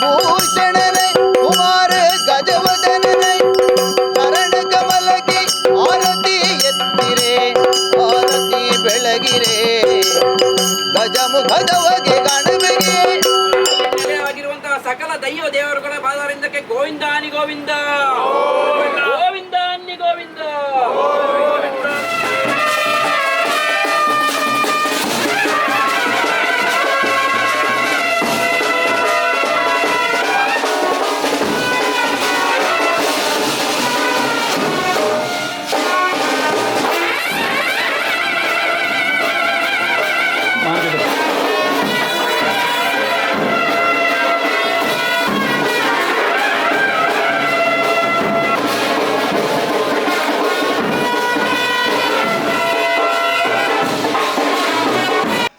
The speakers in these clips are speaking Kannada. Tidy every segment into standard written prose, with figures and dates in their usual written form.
ಭೂಷಣನೆ ಕುಮಾರ ಗಜವದನನೆ ಚರಣ ಕಮಲಕ್ಕೆ ಆರತಿ ಎತ್ತಿರೆ ಆರತಿ ಬೆಳಗಿರೆ ಗಜಮುಖದವಗೆ ಗಣಬೆಗೆ ನೆಲೆಯಾಗಿರುವಂತಹ ಸಕಲ ದೈವ ದೇವರುಗಳ ಪಾದಾರಿಂದಕ್ಕೆ ಗೋವಿಂದಾನಿ ಗೋವಿಂದ ಗೋವಿಂದಾನಿ ಗೋವಿಂದ.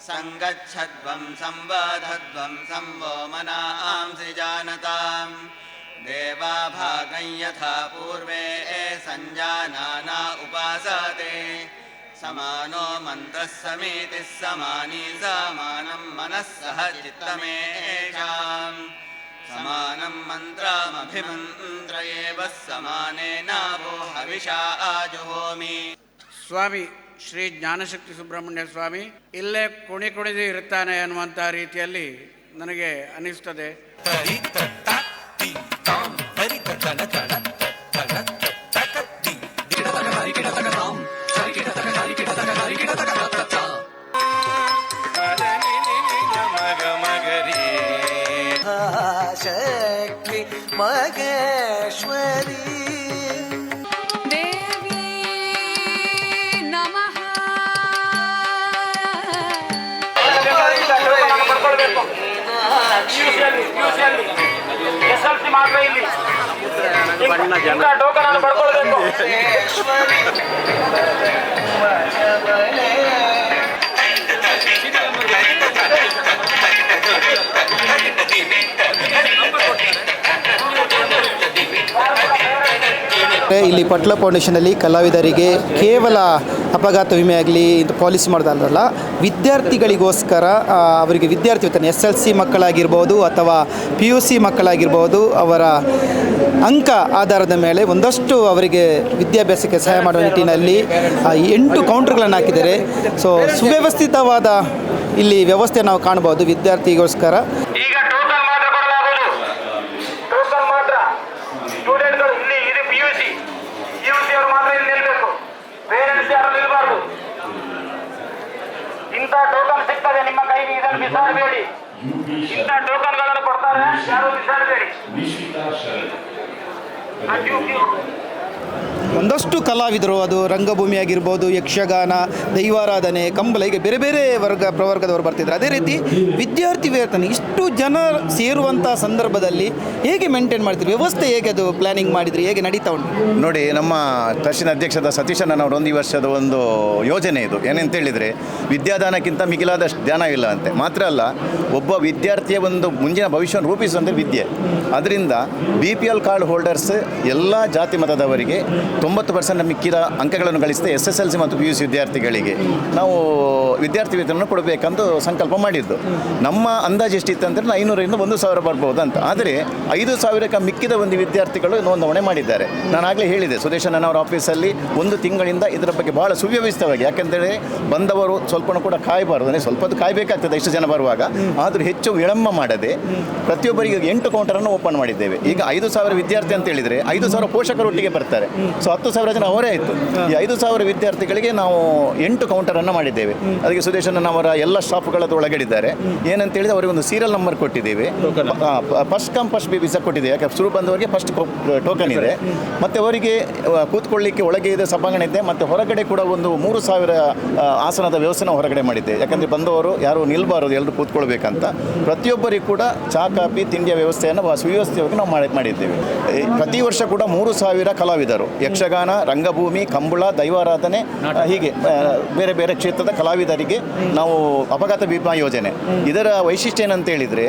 संगच्छध्वं संवधध्वं संवो मनांसि जानतां देवा भागं यथा पूर्वे संजानाना उपासते समानो मन्त्रः समितिः समानी समानं मनः सह चित्तमेषां समानं मन्त्रमभिमन्त्रयेव समानेनावो हविषा आजुहोमि. ಸ್ವಾಮಿ ಶ್ರೀ ಜ್ಞಾನಶಕ್ತಿ ಸುಬ್ರಹ್ಮಣ್ಯ ಸ್ವಾಮಿ ಇಲ್ಲೇ ಕುಣಿದು ಇರುತ್ತಾನೆ ಅನ್ನುವಂಥ ರೀತಿಯಲ್ಲಿ ನನಗೆ ಅನಿಸ್ತದೆ. ಶಕ್ತಿ ಮಗೇಶ್ವರಿ SLC ಮಾತ್ರ ಇಲ್ಲಿ ಟೋಕನ್ ಅನ್ನು ಪಡ್ಕೊಳ್ಬೇಕು. ಇಲ್ಲಿ ಪಟ್ಲ ಫೌಂಡೇಶನಲ್ಲಿ ಕಲಾವಿದರಿಗೆ ಕೇವಲ ಅಪಘಾತ ವಿಮೆ ಆಗಲಿ ಇದು ಪಾಲಿಸಿ ಮಾಡೋದಲ್ಲ, ವಿದ್ಯಾರ್ಥಿಗಳಿಗೋಸ್ಕರ ಅವರಿಗೆ ವಿದ್ಯಾರ್ಥಿ ವೇತನ SLC ಮಕ್ಕಳಾಗಿರ್ಬೋದು ಅಥವಾ PUC ಮಕ್ಕಳಾಗಿರ್ಬೋದು ಅವರ ಅಂಕ ಆಧಾರದ ಮೇಲೆ ಒಂದಷ್ಟು ಅವರಿಗೆ ವಿದ್ಯಾಭ್ಯಾಸಕ್ಕೆ ಸಹಾಯ ಮಾಡುವ ನಿಟ್ಟಿನಲ್ಲಿ 8 ಕೌಂಟರ್ಗಳನ್ನು ಹಾಕಿದ್ದಾರೆ. ಸೊ ಸುವ್ಯವಸ್ಥಿತವಾದ ಇಲ್ಲಿ ವ್ಯವಸ್ಥೆ ನಾವು ಕಾಣಬಹುದು ವಿದ್ಯಾರ್ಥಿಗೋಸ್ಕರ. ಈಗ ಟೋಕನ್ ಮಾತ್ರ ಕೊಡಲಾಗುವುದು, ಟೋಕನ್ ಮಾತ್ರ. ಸ್ಟೂಡೆಂಟ್ಗಳು ಇಲ್ಲಿ ಇದು PUC ಅವರು ಮಾತ್ರ ಇಲ್ಲಿ ನಿಲ್ಲಬೇಕು, ಪೇರೆಂಟ್ಸ್ ಯಾರು ನಿಲ್ಲಬಾರ್ದು. ಇಂಥ ಟೋಕನ್ ಸಿಗ್ತದೆ ನಿಮ್ಮ ಕೈಗೆ, ಇದನ್ನು ಬಿಸಾಡಬೇಡಿ. ಇಂಥ ಟೋಕನ್ಗಳನ್ನು ಕೊಡ್ತಾರೆ, ಯಾರು ಬಿಸಾಡಬೇಡಿ. ಒಂದಷ್ಟು ಕಲಾವಿದರು, ಅದು ರಂಗಭೂಮಿ ಆಗಿರ್ಬೋದು, ಯಕ್ಷಗಾನ, ದೈವಾರಾಧನೆ, ಕಂಬಳ, ಹೀಗೆ ಬೇರೆ ಬೇರೆ ಪ್ರವರ್ಗದವರು ಬರ್ತಿದ್ದಾರೆ. ಅದೇ ರೀತಿ ವಿದ್ಯಾರ್ಥಿ ವೇತನ ಇಷ್ಟು ಜನ ಸೇರುವಂಥ ಸಂದರ್ಭದಲ್ಲಿ ಹೇಗೆ ಮೇಂಟೈನ್ ಮಾಡ್ತೀರಿ, ವ್ಯವಸ್ಥೆ ಹೇಗೆ ಅದು ಪ್ಲ್ಯಾನಿಂಗ್ ಮಾಡಿದ್ರಿ, ಹೇಗೆ ನಡೀತಾ ಉಂಟು? ನೋಡಿ, ನಮ್ಮ ಟ್ರಸ್ಟಿನ ಅಧ್ಯಕ್ಷದ ಸತೀಶಣ್ಣನವರ ಈ ವರ್ಷದ ಒಂದು ಯೋಜನೆ ಇದು. ಏನಂತ ಹೇಳಿದರೆ, ವಿದ್ಯಾದಾನಕ್ಕಿಂತ ಮಿಗಿಲಾದಷ್ಟು ಧ್ಯಾನವಿಲ್ಲ ಅಂತೆ. ಮಾತ್ರ ಅಲ್ಲ, ಒಬ್ಬ ವಿದ್ಯಾರ್ಥಿಯ ಒಂದು ಮುಂದಿನ ಭವಿಷ್ಯವನ್ನು ರೂಪಿಸುವಂಥ ವಿದ್ಯೆ. ಅದರಿಂದ BPL ಕಾರ್ಡ್ ಹೋಲ್ಡರ್ಸ್ ಎಲ್ಲ ಜಾತಿ ಮತದವರಿಗೆ 90% ಮಿಕ್ಕಿದ ಅಂಕಗಳನ್ನು ಗಳಿಸಿದ SSLC ಮತ್ತು PUC ವಿದ್ಯಾರ್ಥಿಗಳಿಗೆ ನಾವು ವಿದ್ಯಾರ್ಥಿ ವೇತನವನ್ನು ಕೊಡಬೇಕಂತ ಸಂಕಲ್ಪ ಮಾಡಿದ್ದು. ನಮ್ಮ ಅಂದಾಜು ಎಷ್ಟಿತ್ತು ಅಂದರೆ 500ರಿಂದ 1,000 ಬರ್ಬೋದು ಅಂತ. ಆದರೆ 5,000ಕ್ಕೆ ಮಿಕ್ಕಿದ ಒಂದು ವಿದ್ಯಾರ್ಥಿಗಳು ನೋಂದಣಿ ಮಾಡಿದ್ದಾರೆ. ನಾನು ಆಗಲೇ ಹೇಳಿದೆ, ಸುದೇಶಣ್ಣನವರ ಆಫೀಸಲ್ಲಿ 1 ತಿಂಗಳಿಂದ ಇದರ ಬಗ್ಗೆ ಭಾಳ ಸುವ್ಯವಸ್ಥಿತವಾಗಿ, ಯಾಕೆಂದರೆ ಬಂದವರು ಸ್ವಲ್ಪನೂ ಕೂಡ ಕಾಯಬಾರ್ದು, ಅಂದರೆ ಸ್ವಲ್ಪ ಕಾಯಬೇಕಾಗ್ತದೆ ಇಷ್ಟು ಜನ ಬರುವಾಗ. ಆದರೂ ಹೆಚ್ಚು ವಿಳಂಬ ಮಾಡದೆ ಪ್ರತಿಯೊಬ್ಬರಿಗೆ 8 ಕೌಂಟರನ್ನು ಓಪನ್ ಮಾಡಿದ್ದೇವೆ. ಈಗ 5,000 ವಿದ್ಯಾರ್ಥಿ ಅಂತ ಹೇಳಿದರೆ 5,000 ಪೋಷಕರೊಟ್ಟಿಗೆ ಬರ್ತಾರೆ. ಸೊ ಸೊ 10,000 ಜನ ಅವರೇ ಆಯಿತು. ಈ 5,000 ವಿದ್ಯಾರ್ಥಿಗಳಿಗೆ ನಾವು 8 ಕೌಂಟರನ್ನು ಮಾಡಿದ್ದೇವೆ. ಅದಕ್ಕೆ ಸುದೇಶನ್ ಅವರ ಎಲ್ಲ ಸ್ಟಾಫ್ಗಳದ್ದು ಒಳಗಡಿದ್ದಾರೆ. ಏನಂತ ಹೇಳಿದ್ರೆ ಅವರಿಗೆ ಒಂದು ಸೀರಿಯಲ್ ನಂಬರ್ ಕೊಟ್ಟಿದ್ದೇವೆ. First come first B visa ಕೊಟ್ಟಿದ್ದೇವೆ. ಯಾಕೆ ಶುರು ಬಂದವರಿಗೆ ಫಸ್ಟ್ ಟೋಕನ್ ಇದೆ, ಮತ್ತು ಅವರಿಗೆ ಕೂತ್ಕೊಳ್ಳಿಕ್ಕೆ ಒಳಗೆ ಇದೆ, ಸಭಾಂಗಣ ಇದೆ, ಮತ್ತು ಹೊರಗಡೆ ಕೂಡ ಒಂದು 3,000 ಆಸನದ ವ್ಯವಸ್ಥೆನ ಹೊರಗಡೆ ಮಾಡಿದ್ದೆ. ಯಾಕಂದರೆ ಬಂದವರು ಯಾರು ನಿಲ್ಬಾರದು, ಎಲ್ಲರೂ ಕೂತ್ಕೊಳ್ಬೇಕಂತ. ಪ್ರತಿಯೊಬ್ಬರಿಗೂ ಕೂಡ ಚಹಾ ಕಾಫಿ ತಿಂಡಿಯ ವ್ಯವಸ್ಥೆಯನ್ನು ಸುವ್ಯವಸ್ಥೆಯಾಗಿ ನಾವು ಮಾಡಿದ್ದೇವೆ. ಪ್ರತಿ ವರ್ಷ ಕೂಡ 3,000 ಕಲಾವಿದರು, ಯಕ್ಷಗಾನ, ರಂಗಭೂಮಿ, ಕಂಬಳ, ದೈವಾರಾಧನೆ, ಹೀಗೆ ಬೇರೆ ಬೇರೆ ಕ್ಷೇತ್ರದ ಕಲಾವಿದರಿಗೆ ನಾವು ಅಪಘಾತ ವಿಮಾ ಯೋಜನೆ. ಇದರ ವೈಶಿಷ್ಟ್ಯ ಏನಂತ ಹೇಳಿದರೆ,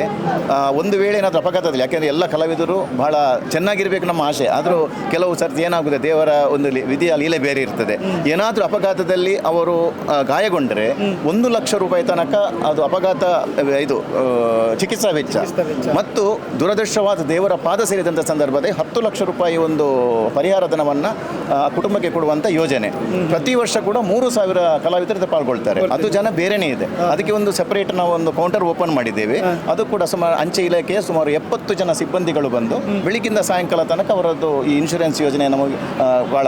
ಒಂದು ವೇಳೆ ಏನಾದರೂ ಅಪಘಾತದಲ್ಲಿ, ಯಾಕೆಂದರೆ ಎಲ್ಲ ಕಲಾವಿದರು ಬಹಳ ಚೆನ್ನಾಗಿರಬೇಕು ನಮ್ಮ ಆಸೆ, ಆದರೂ ಕೆಲವು ಸರ್ತಿ ಏನಾಗುತ್ತೆ, ದೇವರ ಒಂದು ವಿಧಿಯ ಲೀಲೆ ಬೇರೆ ಇರ್ತದೆ. ಏನಾದರೂ ಅಪಘಾತದಲ್ಲಿ ಅವರು ಗಾಯಗೊಂಡರೆ 1 ಲಕ್ಷ ರೂಪಾಯಿ ತನಕ ಅದು ಅಪಘಾತ ಇದು ಚಿಕಿತ್ಸಾ ವೆಚ್ಚ, ಮತ್ತು ದುರದೃಷ್ಟವಾದ ದೇವರ ಪಾದ ಸೇರಿದಂಥ ಸಂದರ್ಭದಲ್ಲಿ 10 ಲಕ್ಷ ರೂಪಾಯಿ ಒಂದು ಪರಿಹಾರ ಧನವನ್ನು ಕುಟುಂಬಕ್ಕೆ ಕೊಡುವಂಥ ಯೋಜನೆ. ಪ್ರತಿ ವರ್ಷ ಕೂಡ 3,000 ಕಲಾವಿದರು ಪಾಲ್ಗೊಳ್ತಾರೆ. ಅದು ಜನ ಬೇರೆಯೇ ಇದೆ. ಅದಕ್ಕೆ ಒಂದು ಸೆಪರೇಟ್ ನಾವು ಒಂದು ಕೌಂಟರ್ ಓಪನ್ ಮಾಡಿದ್ದೇವೆ. ಅದು ಕೂಡ ಸುಮಾರು ಅಂಚೆ ಇಲಾಖೆಯ ಸುಮಾರು 70 ಜನ ಸಿಬ್ಬಂದಿಗಳು ಬಂದು ಬೆಳಿಗ್ಗಿಂದ ಸಾಯಂಕಾಲ ತನಕ ಅವರದ್ದು ಈ ಇನ್ಶೂರೆನ್ಸ್ ಯೋಜನೆ ನಮಗೆ ಬಹಳ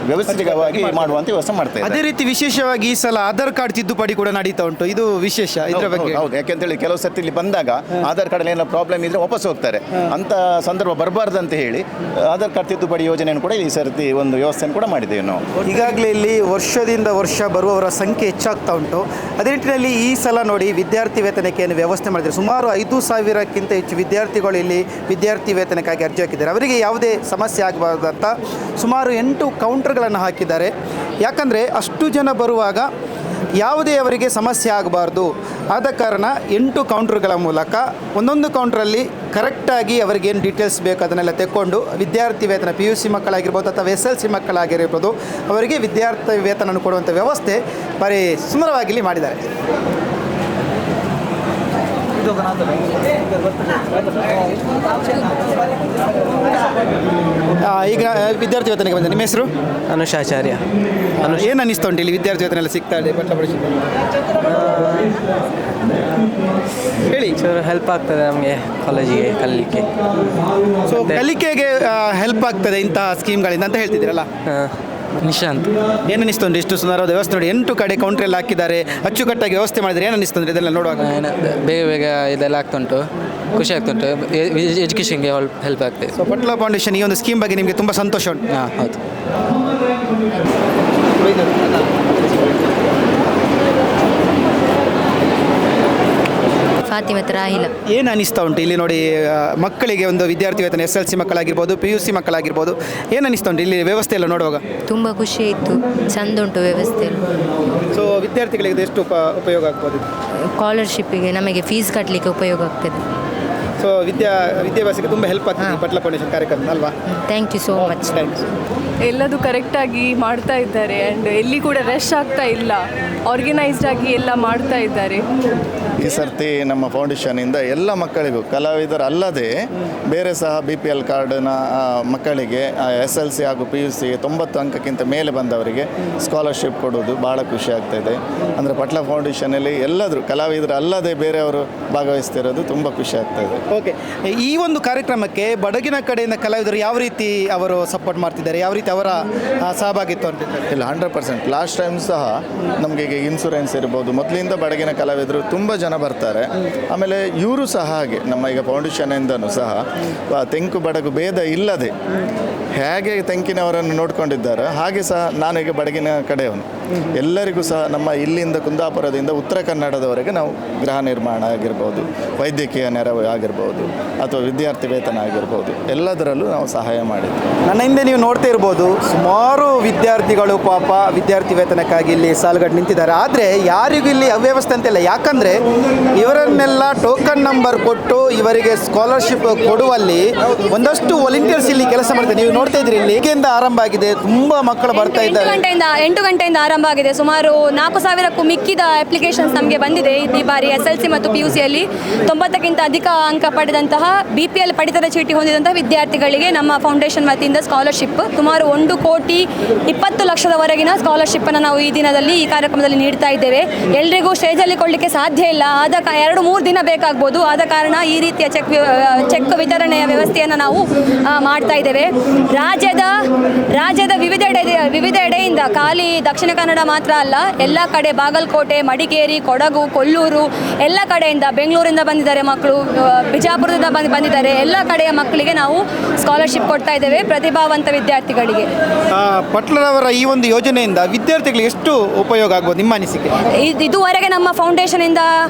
ವ್ಯವಸ್ಥಿತವಾಗಿ ಮಾಡುವಂಥ ವ್ಯವಸ್ಥೆ ಮಾಡ್ತಾ ಇದ್ದಾರೆ. ಅದೇ ರೀತಿ ವಿಶೇಷವಾಗಿ ಈ ಸಲ ಆಧಾರ್ ಕಾರ್ಡ್ ತಿದ್ದುಪಡಿ ಕೂಡ ನಡೀತಾ ಉಂಟು. ಇದು ವಿಶೇಷ ಇದರ ಬಗ್ಗೆ. ಹೌದು, ಯಾಕೆಂತೇಳಿ ಕೆಲವು ಸರ್ತಿ ಇಲ್ಲಿ ಬಂದಾಗ ಆಧಾರ್ ಕಾರ್ಡ್ ಏನೋ ಪ್ರಾಬ್ಲಮ್ ಇದ್ರೆ ವಾಪಸ್ ಹೋಗ್ತಾರೆ. ಅಂತ ಸಂದರ್ಭ ಬರಬಾರ್ದು ಅಂತ ಹೇಳಿ ಆಧಾರ್ ಕಾರ್ಡ್ ತಿದ್ದುಪಡಿ ಯೋಜನೆಯನ್ನು ಕೂಡ ಈ ಸರ್ತಿ ಒಂದು ವ್ಯವಸ್ಥೆಯನ್ನು ಕೂಡ ಮಾಡಿದ್ದೇವೆ ನಾವು. ಈಗಾಗಲೇ ಇಲ್ಲಿ ವರ್ಷದಿಂದ ವರ್ಷ ಬರುವವರ ಸಂಖ್ಯೆ ಹೆಚ್ಚಾಗ್ತಾ ಉಂಟು. ಅದೇ ನಿಟ್ಟಿನಲ್ಲಿ ಈ ಸಲ ನೋಡಿ ವಿದ್ಯಾರ್ಥಿ ವೇತನಕ್ಕೆ ಏನು ವ್ಯವಸ್ಥೆ ಮಾಡಿದ್ದಾರೆ. ಸುಮಾರು 5,000ಕ್ಕಿಂತ ಹೆಚ್ಚು ವಿದ್ಯಾರ್ಥಿಗಳು ಇಲ್ಲಿ ವಿದ್ಯಾರ್ಥಿ ವೇತನಕ್ಕಾಗಿ ಅರ್ಜಿ ಹಾಕಿದ್ದಾರೆ. ಅವರಿಗೆ ಯಾವುದೇ ಸಮಸ್ಯೆ ಆಗಬಾರ್ದು ಅಂತ ಸುಮಾರು 8 ಕೌಂಟರ್ಗಳನ್ನು ಹಾಕಿದ್ದಾರೆ. ಯಾಕಂದರೆ ಅಷ್ಟು ಜನ ಬರುವಾಗ ಯಾವುದೇ ಅವರಿಗೆ ಸಮಸ್ಯೆ ಆಗಬಾರ್ದು ಆದ ಕಾರಣ 8 ಕೌಂಟ್ರ್ಗಳ ಮೂಲಕ ಒಂದೊಂದು ಕೌಂಟ್ರಲ್ಲಿ ಕರೆಕ್ಟಾಗಿ ಅವರಿಗೇನು ಡೀಟೇಲ್ಸ್ ಬೇಕು ಅದನ್ನೆಲ್ಲ ತೆಕ್ಕೊಂಡು ವಿದ್ಯಾರ್ಥಿ ವೇತನ PUC ಮಕ್ಕಳಾಗಿರ್ಬೋದು ಅಥವಾ SLC ಮಕ್ಕಳಾಗಿರ್ಬೋದು ಅವರಿಗೆ ವಿದ್ಯಾರ್ಥಿ ವೇತನ ಕೊಡುವಂಥ ವ್ಯವಸ್ಥೆ ಭಾರಿ ಸುಂದರವಾಗಿ ಇಲ್ಲಿ ಮಾಡಿದ್ದಾರೆ. ಈಗ ವಿದ್ಯಾರ್ಥಿ ವೇತನಕ್ಕೆ ಬಂದ ನಿಮ್ಮ ಹೆಸರು? ಅನುಷಾಚಾರ್ಯ. ಏನು ಅನ್ನಿಸ್ತಾ ಉಂಟು ಇಲ್ಲಿ ವಿದ್ಯಾರ್ಥಿ ವೇತನ ಎಲ್ಲ ಸಿಗ್ತಾ ಇದೆ? ಹೇಳಿ. ಹೆಲ್ಪ್ ಆಗ್ತದೆ ನಮಗೆ ಕಾಲೇಜಿಗೆ ಕಲಿಲಿಕ್ಕೆ. ಸೊ ಕಲಿಕೆಗೆ ಹೆಲ್ಪ್ ಆಗ್ತದೆ ಇಂತಹ ಸ್ಕೀಮ್ಗಳಿಂದ ಅಂತ ಹೇಳ್ತಿದ್ದೀರಲ್ಲ? ನಿಶಾಂತ್. ಏನು ಅನ್ನಿಸ್ತು ಅಂದರೆ ಇಷ್ಟು ಸುಂದರವಾದ ವ್ಯವಸ್ಥೆ ನೋಡಿ 8 ಕಡೆ ಕೌಂಟ್ರೆಲ್ಲ ಹಾಕಿದ್ದಾರೆ, ಅಚ್ಚುಕಟ್ಟಾಗಿ ವ್ಯವಸ್ಥೆ ಮಾಡಿದರೆ. ಏನು ಅನ್ನಿಸ್ತು ಅಂದರೆ ಇದೆಲ್ಲ ನೋಡುವಾಗ? ಬೇಗ ಬೇಗ ಇದೆಲ್ಲ ಆಗ್ತುಂಟು, ಖುಷಿ ಆಗ್ತುಂಟು, ಎಜುಕೇಷನ್ಗೆ ಹೆಲ್ಪ್ ಆಗ್ತದೆ. ಸೊ ಪಟ್ಲ ಫೌಂಡೇಶನ್ ಈ ಒಂದು ಸ್ಕೀಮ್ ಬಗ್ಗೆ ನಿಮಗೆ ತುಂಬ ಸಂತೋಷ ಉಂಟು? ಹಾಂ, ಹೌದು. ಫಾತಿಮತ್ ರಾಹಿಲ. ಏನು ಅನಿಸ್ತಾ ಉಂಟು ಇಲ್ಲಿ ನೋಡಿ ಮಕ್ಕಳಿಗೆ ಒಂದು ವಿದ್ಯಾರ್ಥಿ ವೇತನ SLC ಮಕ್ಕಳಾಗಿರ್ಬೋದು PUC ಮಕ್ಕಳಾಗಿರ್ಬೋದು ಏನು ಅನಿಸ್ತಾ ಉಂಟು ಇಲ್ಲಿ ವ್ಯವಸ್ಥೆ ಎಲ್ಲ ನೋಡುವಾಗ? ತುಂಬ ಖುಷಿ ಆಯಿತು, ಚಂದ ಉಂಟು ವ್ಯವಸ್ಥೆ. ಸೊ ವಿದ್ಯಾರ್ಥಿಗಳಿಗೆ ಇದು ಎಷ್ಟು ಉಪಯೋಗ ಆಗ್ಬೋದು? ಸ್ಕಾಲರ್ಶಿಪ್ಪಿಗೆ ನಮಗೆ ಫೀಸ್ ಕಟ್ಟಲಿಕ್ಕೆ ಉಪಯೋಗ ಆಗ್ತದೆ. ಸೊ ವಿದ್ಯಾಭ್ಯಾಸಕ್ಕೆ ತುಂಬ ಹೆಲ್ಪ್ ಆಗ್ತದೆ ಪಟ್ಲ ಫೌಂಡೇಶನ್ ಕಾರ್ಯಕ್ರಮ ಅಲ್ವಾ? Thank you so much. ಎಲ್ಲದು ಕರೆಕ್ಟಾಗಿ ಮಾಡ್ತಾ ಇದ್ದಾರೆ ಆ್ಯಂಡ್ ಎಲ್ಲಿ ಕೂಡ ರಶ್ ಆಗ್ತಾ ಇಲ್ಲ, ಆರ್ಗನೈಸ್ಡ್ ಆಗಿ ಎಲ್ಲ ಮಾಡ್ತಾ ಇದ್ದಾರೆ. ಈ ಸರ್ತಿ ನಮ್ಮ ಫೌಂಡೇಶನಿಂದ ಎಲ್ಲ ಮಕ್ಕಳಿಗೂ ಕಲಾವಿದರಲ್ಲದೆ ಬೇರೆ ಸಹ BPL ಕಾರ್ಡ್ನ ಮಕ್ಕಳಿಗೆ SLC ಹಾಗೂ PUC 90 ಅಂಕಕ್ಕಿಂತ ಮೇಲೆ ಬಂದವರಿಗೆ ಸ್ಕಾಲರ್ಶಿಪ್ ಕೊಡೋದು ಭಾಳ ಖುಷಿ ಆಗ್ತಾಯಿದೆ. ಅಂದರೆ ಪಟ್ಲ ಫೌಂಡೇಶನಲ್ಲಿ ಎಲ್ಲರೂ ಕಲಾವಿದರು ಅಲ್ಲದೆ ಬೇರೆಯವರು ಭಾಗವಹಿಸ್ತಿರೋದು ತುಂಬ ಖುಷಿ ಆಗ್ತಾಯಿದೆ. ಓಕೆ, ಈ ಒಂದು ಕಾರ್ಯಕ್ರಮಕ್ಕೆ ಬಡಗಿನ ಕಡೆಯಿಂದ ಕಲಾವಿದರು ಯಾವ ರೀತಿ ಅವರು ಸಪೋರ್ಟ್ ಮಾಡ್ತಿದ್ದಾರೆ, ಯಾವ ರೀತಿ ಅವರ ಸಹಭಾಗಿತ್ವ ಅಂತಿದ್ದಾರೆ? ಇಲ್ಲ, 100%. ಲಾಸ್ಟ್ ಟೈಮ್ ಸಹ ನಮಗೆ ಈಗ ಇನ್ಶೂರೆನ್ಸ್ ಇರ್ಬೋದು, ಮೊದಲಿಂದ ಬಡಗಿನ ಕಲಾವಿದರು ತುಂಬ ಜನ ಬರ್ತಾರೆ. ಆಮೇಲೆ ಇವರು ಸಹ ಹಾಗೆ ನಮ್ಮ ಈಗ ಫೌಂಡೇಶನಿಂದನೂ ಸಹ ತೆಂಕು ಬಡಗು ಭೇದ ಇಲ್ಲದೆ ಹೇಗೆ ತೆಂಕಿನವರನ್ನು ನೋಡ್ಕೊಂಡಿದ್ದಾರೆ ಹಾಗೆ ಸಹ ನಾನೀಗ ಬಡಗಿನ ಕಡೆಯವನು. ಎಲ್ಲರಿಗೂ ಸಹ ನಮ್ಮ ಇಲ್ಲಿಂದ ಕುಂದಾಪುರದಿಂದ ಉತ್ತರ ಕನ್ನಡದವರೆಗೆ ನಾವು ಗೃಹ ನಿರ್ಮಾಣ ಆಗಿರ್ಬೋದು, ವೈದ್ಯಕೀಯ ನೆರವು ಆಗಿರ್ಬೋದು, ಅಥವಾ ವಿದ್ಯಾರ್ಥಿ ವೇತನ ಆಗಿರ್ಬೋದು, ಎಲ್ಲದರಲ್ಲೂ ನಾವು ಸಹಾಯ ಮಾಡಿದ್ವಿ. ನನ್ನ ಹಿಂದೆ ನೀವು ನೋಡ್ತಾ ಇರ್ಬೋದು ಸುಮಾರು ವಿದ್ಯಾರ್ಥಿಗಳು ಪಾಪ ವಿದ್ಯಾರ್ಥಿ ವೇತನಕ್ಕಾಗಿ ಇಲ್ಲಿ ಸಾಲುಗಟ್ಟು ನಿಂತಿದ್ದಾರೆ. ಆದರೆ ಯಾರಿಗೂ ಇಲ್ಲಿ ಅವ್ಯವಸ್ಥೆ ಅಂತಿಲ್ಲ. ಯಾಕಂದರೆ ಇವರನ್ನೆಲ್ಲ ಟೋಕನ್ ನಂಬರ್ ಕೊಟ್ಟು ಇವರಿಗೆ ಸ್ಕಾಲರ್ಶಿಪ್ ಕೊಡುವಲ್ಲಿ ಒಂದಷ್ಟು ವಾಲಂಟಿಯರ್ಸ್ ಇಲ್ಲಿ ಕೆಲಸ ಮಾಡ್ತಾರೆ. ನೀವು ನೋಡ್ತಾ ಇದ್ರಿ ಇಲ್ಲಿ ಹೇಗೆಂದ ಆರಂಭ ಆಗಿದೆ, ತುಂಬ ಮಕ್ಕಳು ಬರ್ತಾ ಇದ್ದಾರೆ. 8 ಗಂಟೆಯಿಂದ ಆರಂಭ ಆಗಿದೆ. ಸುಮಾರು 4,000ಕ್ಕೂ ಮಿಕ್ಕಿದ ಅಪ್ಲಿಕೇಶನ್ಸ್ ನಮಗೆ ಬಂದಿದೆ ಈ ಬಾರಿ SLC ಮತ್ತು PUCಯಲ್ಲಿ. 90ಕ್ಕಿಂತ ಅಧಿಕ ಅಂಕ ಪಡೆದಂತಹ BPL ಪಡಿತರ ಚೀಟಿ ಹೊಂದಿದಂತಹ ವಿದ್ಯಾರ್ಥಿಗಳಿಗೆ ನಮ್ಮ ಫೌಂಡೇಶನ್ ವತಿಯಿಂದ ಸ್ಕಾಲರ್ಶಿಪ್ ಸುಮಾರು 1,20,00,000ವರೆಗಿನ ಸ್ಕಾಲರ್ಶಿಪ್ಪನ್ನು ನಾವು ಈ ದಿನದಲ್ಲಿ ಈ ಕಾರ್ಯಕ್ರಮದಲ್ಲಿ ನೀಡ್ತಾ ಇದ್ದೇವೆ. ಎಲ್ರಿಗೂ ಸ್ಟೇಜಲ್ಲಿ ಕೊಡಲಿಕ್ಕೆ ಸಾಧ್ಯ ಇಲ್ಲ, 2-3 ದಿನ ಬೇಕಾಗ್ಬೋದು. ಆದ ಕಾರಣ ಈ ರೀತಿಯ ಚೆಕ್ ವಿತರಣೆಯ ವ್ಯವಸ್ಥೆಯನ್ನು ನಾವು ಮಾಡ್ತಾ ಇದ್ದೇವೆ. ರಾಜ್ಯದ ವಿವಿಧ ಎಡೆಯಿಂದ, ಖಾಲಿ ದಕ್ಷಿಣ ಕನ್ನಡ ಮಾತ್ರ ಅಲ್ಲ, ಎಲ್ಲ ಕಡೆ ಬಾಗಲಕೋಟೆ, ಮಡಿಕೇರಿ, ಕೊಡಗು, ಕೊಲ್ಲೂರು ಎಲ್ಲ ಕಡೆಯಿಂದ, ಬೆಂಗಳೂರಿಂದ ಬಂದಿದ್ದಾರೆ ಮಕ್ಕಳು, ಬಿಜಾಪುರದಿಂದ ಬಂದಿದ್ದಾರೆ. ಎಲ್ಲ ಕಡೆಯ ಮಕ್ಕಳಿಗೆ ನಾವು ಸ್ಕಾಲರ್ಶಿಪ್ ಕೊಡ್ತಾ ಇದ್ದೇವೆ, ಪ್ರತಿಭಾವಂತ ವಿದ್ಯಾರ್ಥಿಗಳಿಗೆ. ಪಟ್ಲರವರ ಈ ಒಂದು ಯೋಜನೆಯಿಂದ ವಿದ್ಯಾರ್ಥಿಗಳಿಗೆ ಎಷ್ಟು ಉಪಯೋಗ ಆಗ್ಬೋದು ನಿಮ್ಮ ಅನಿಸಿಕೆ? ಇದುವರೆಗೆ ನಮ್ಮ ಫೌಂಡೇಶನಿಂದ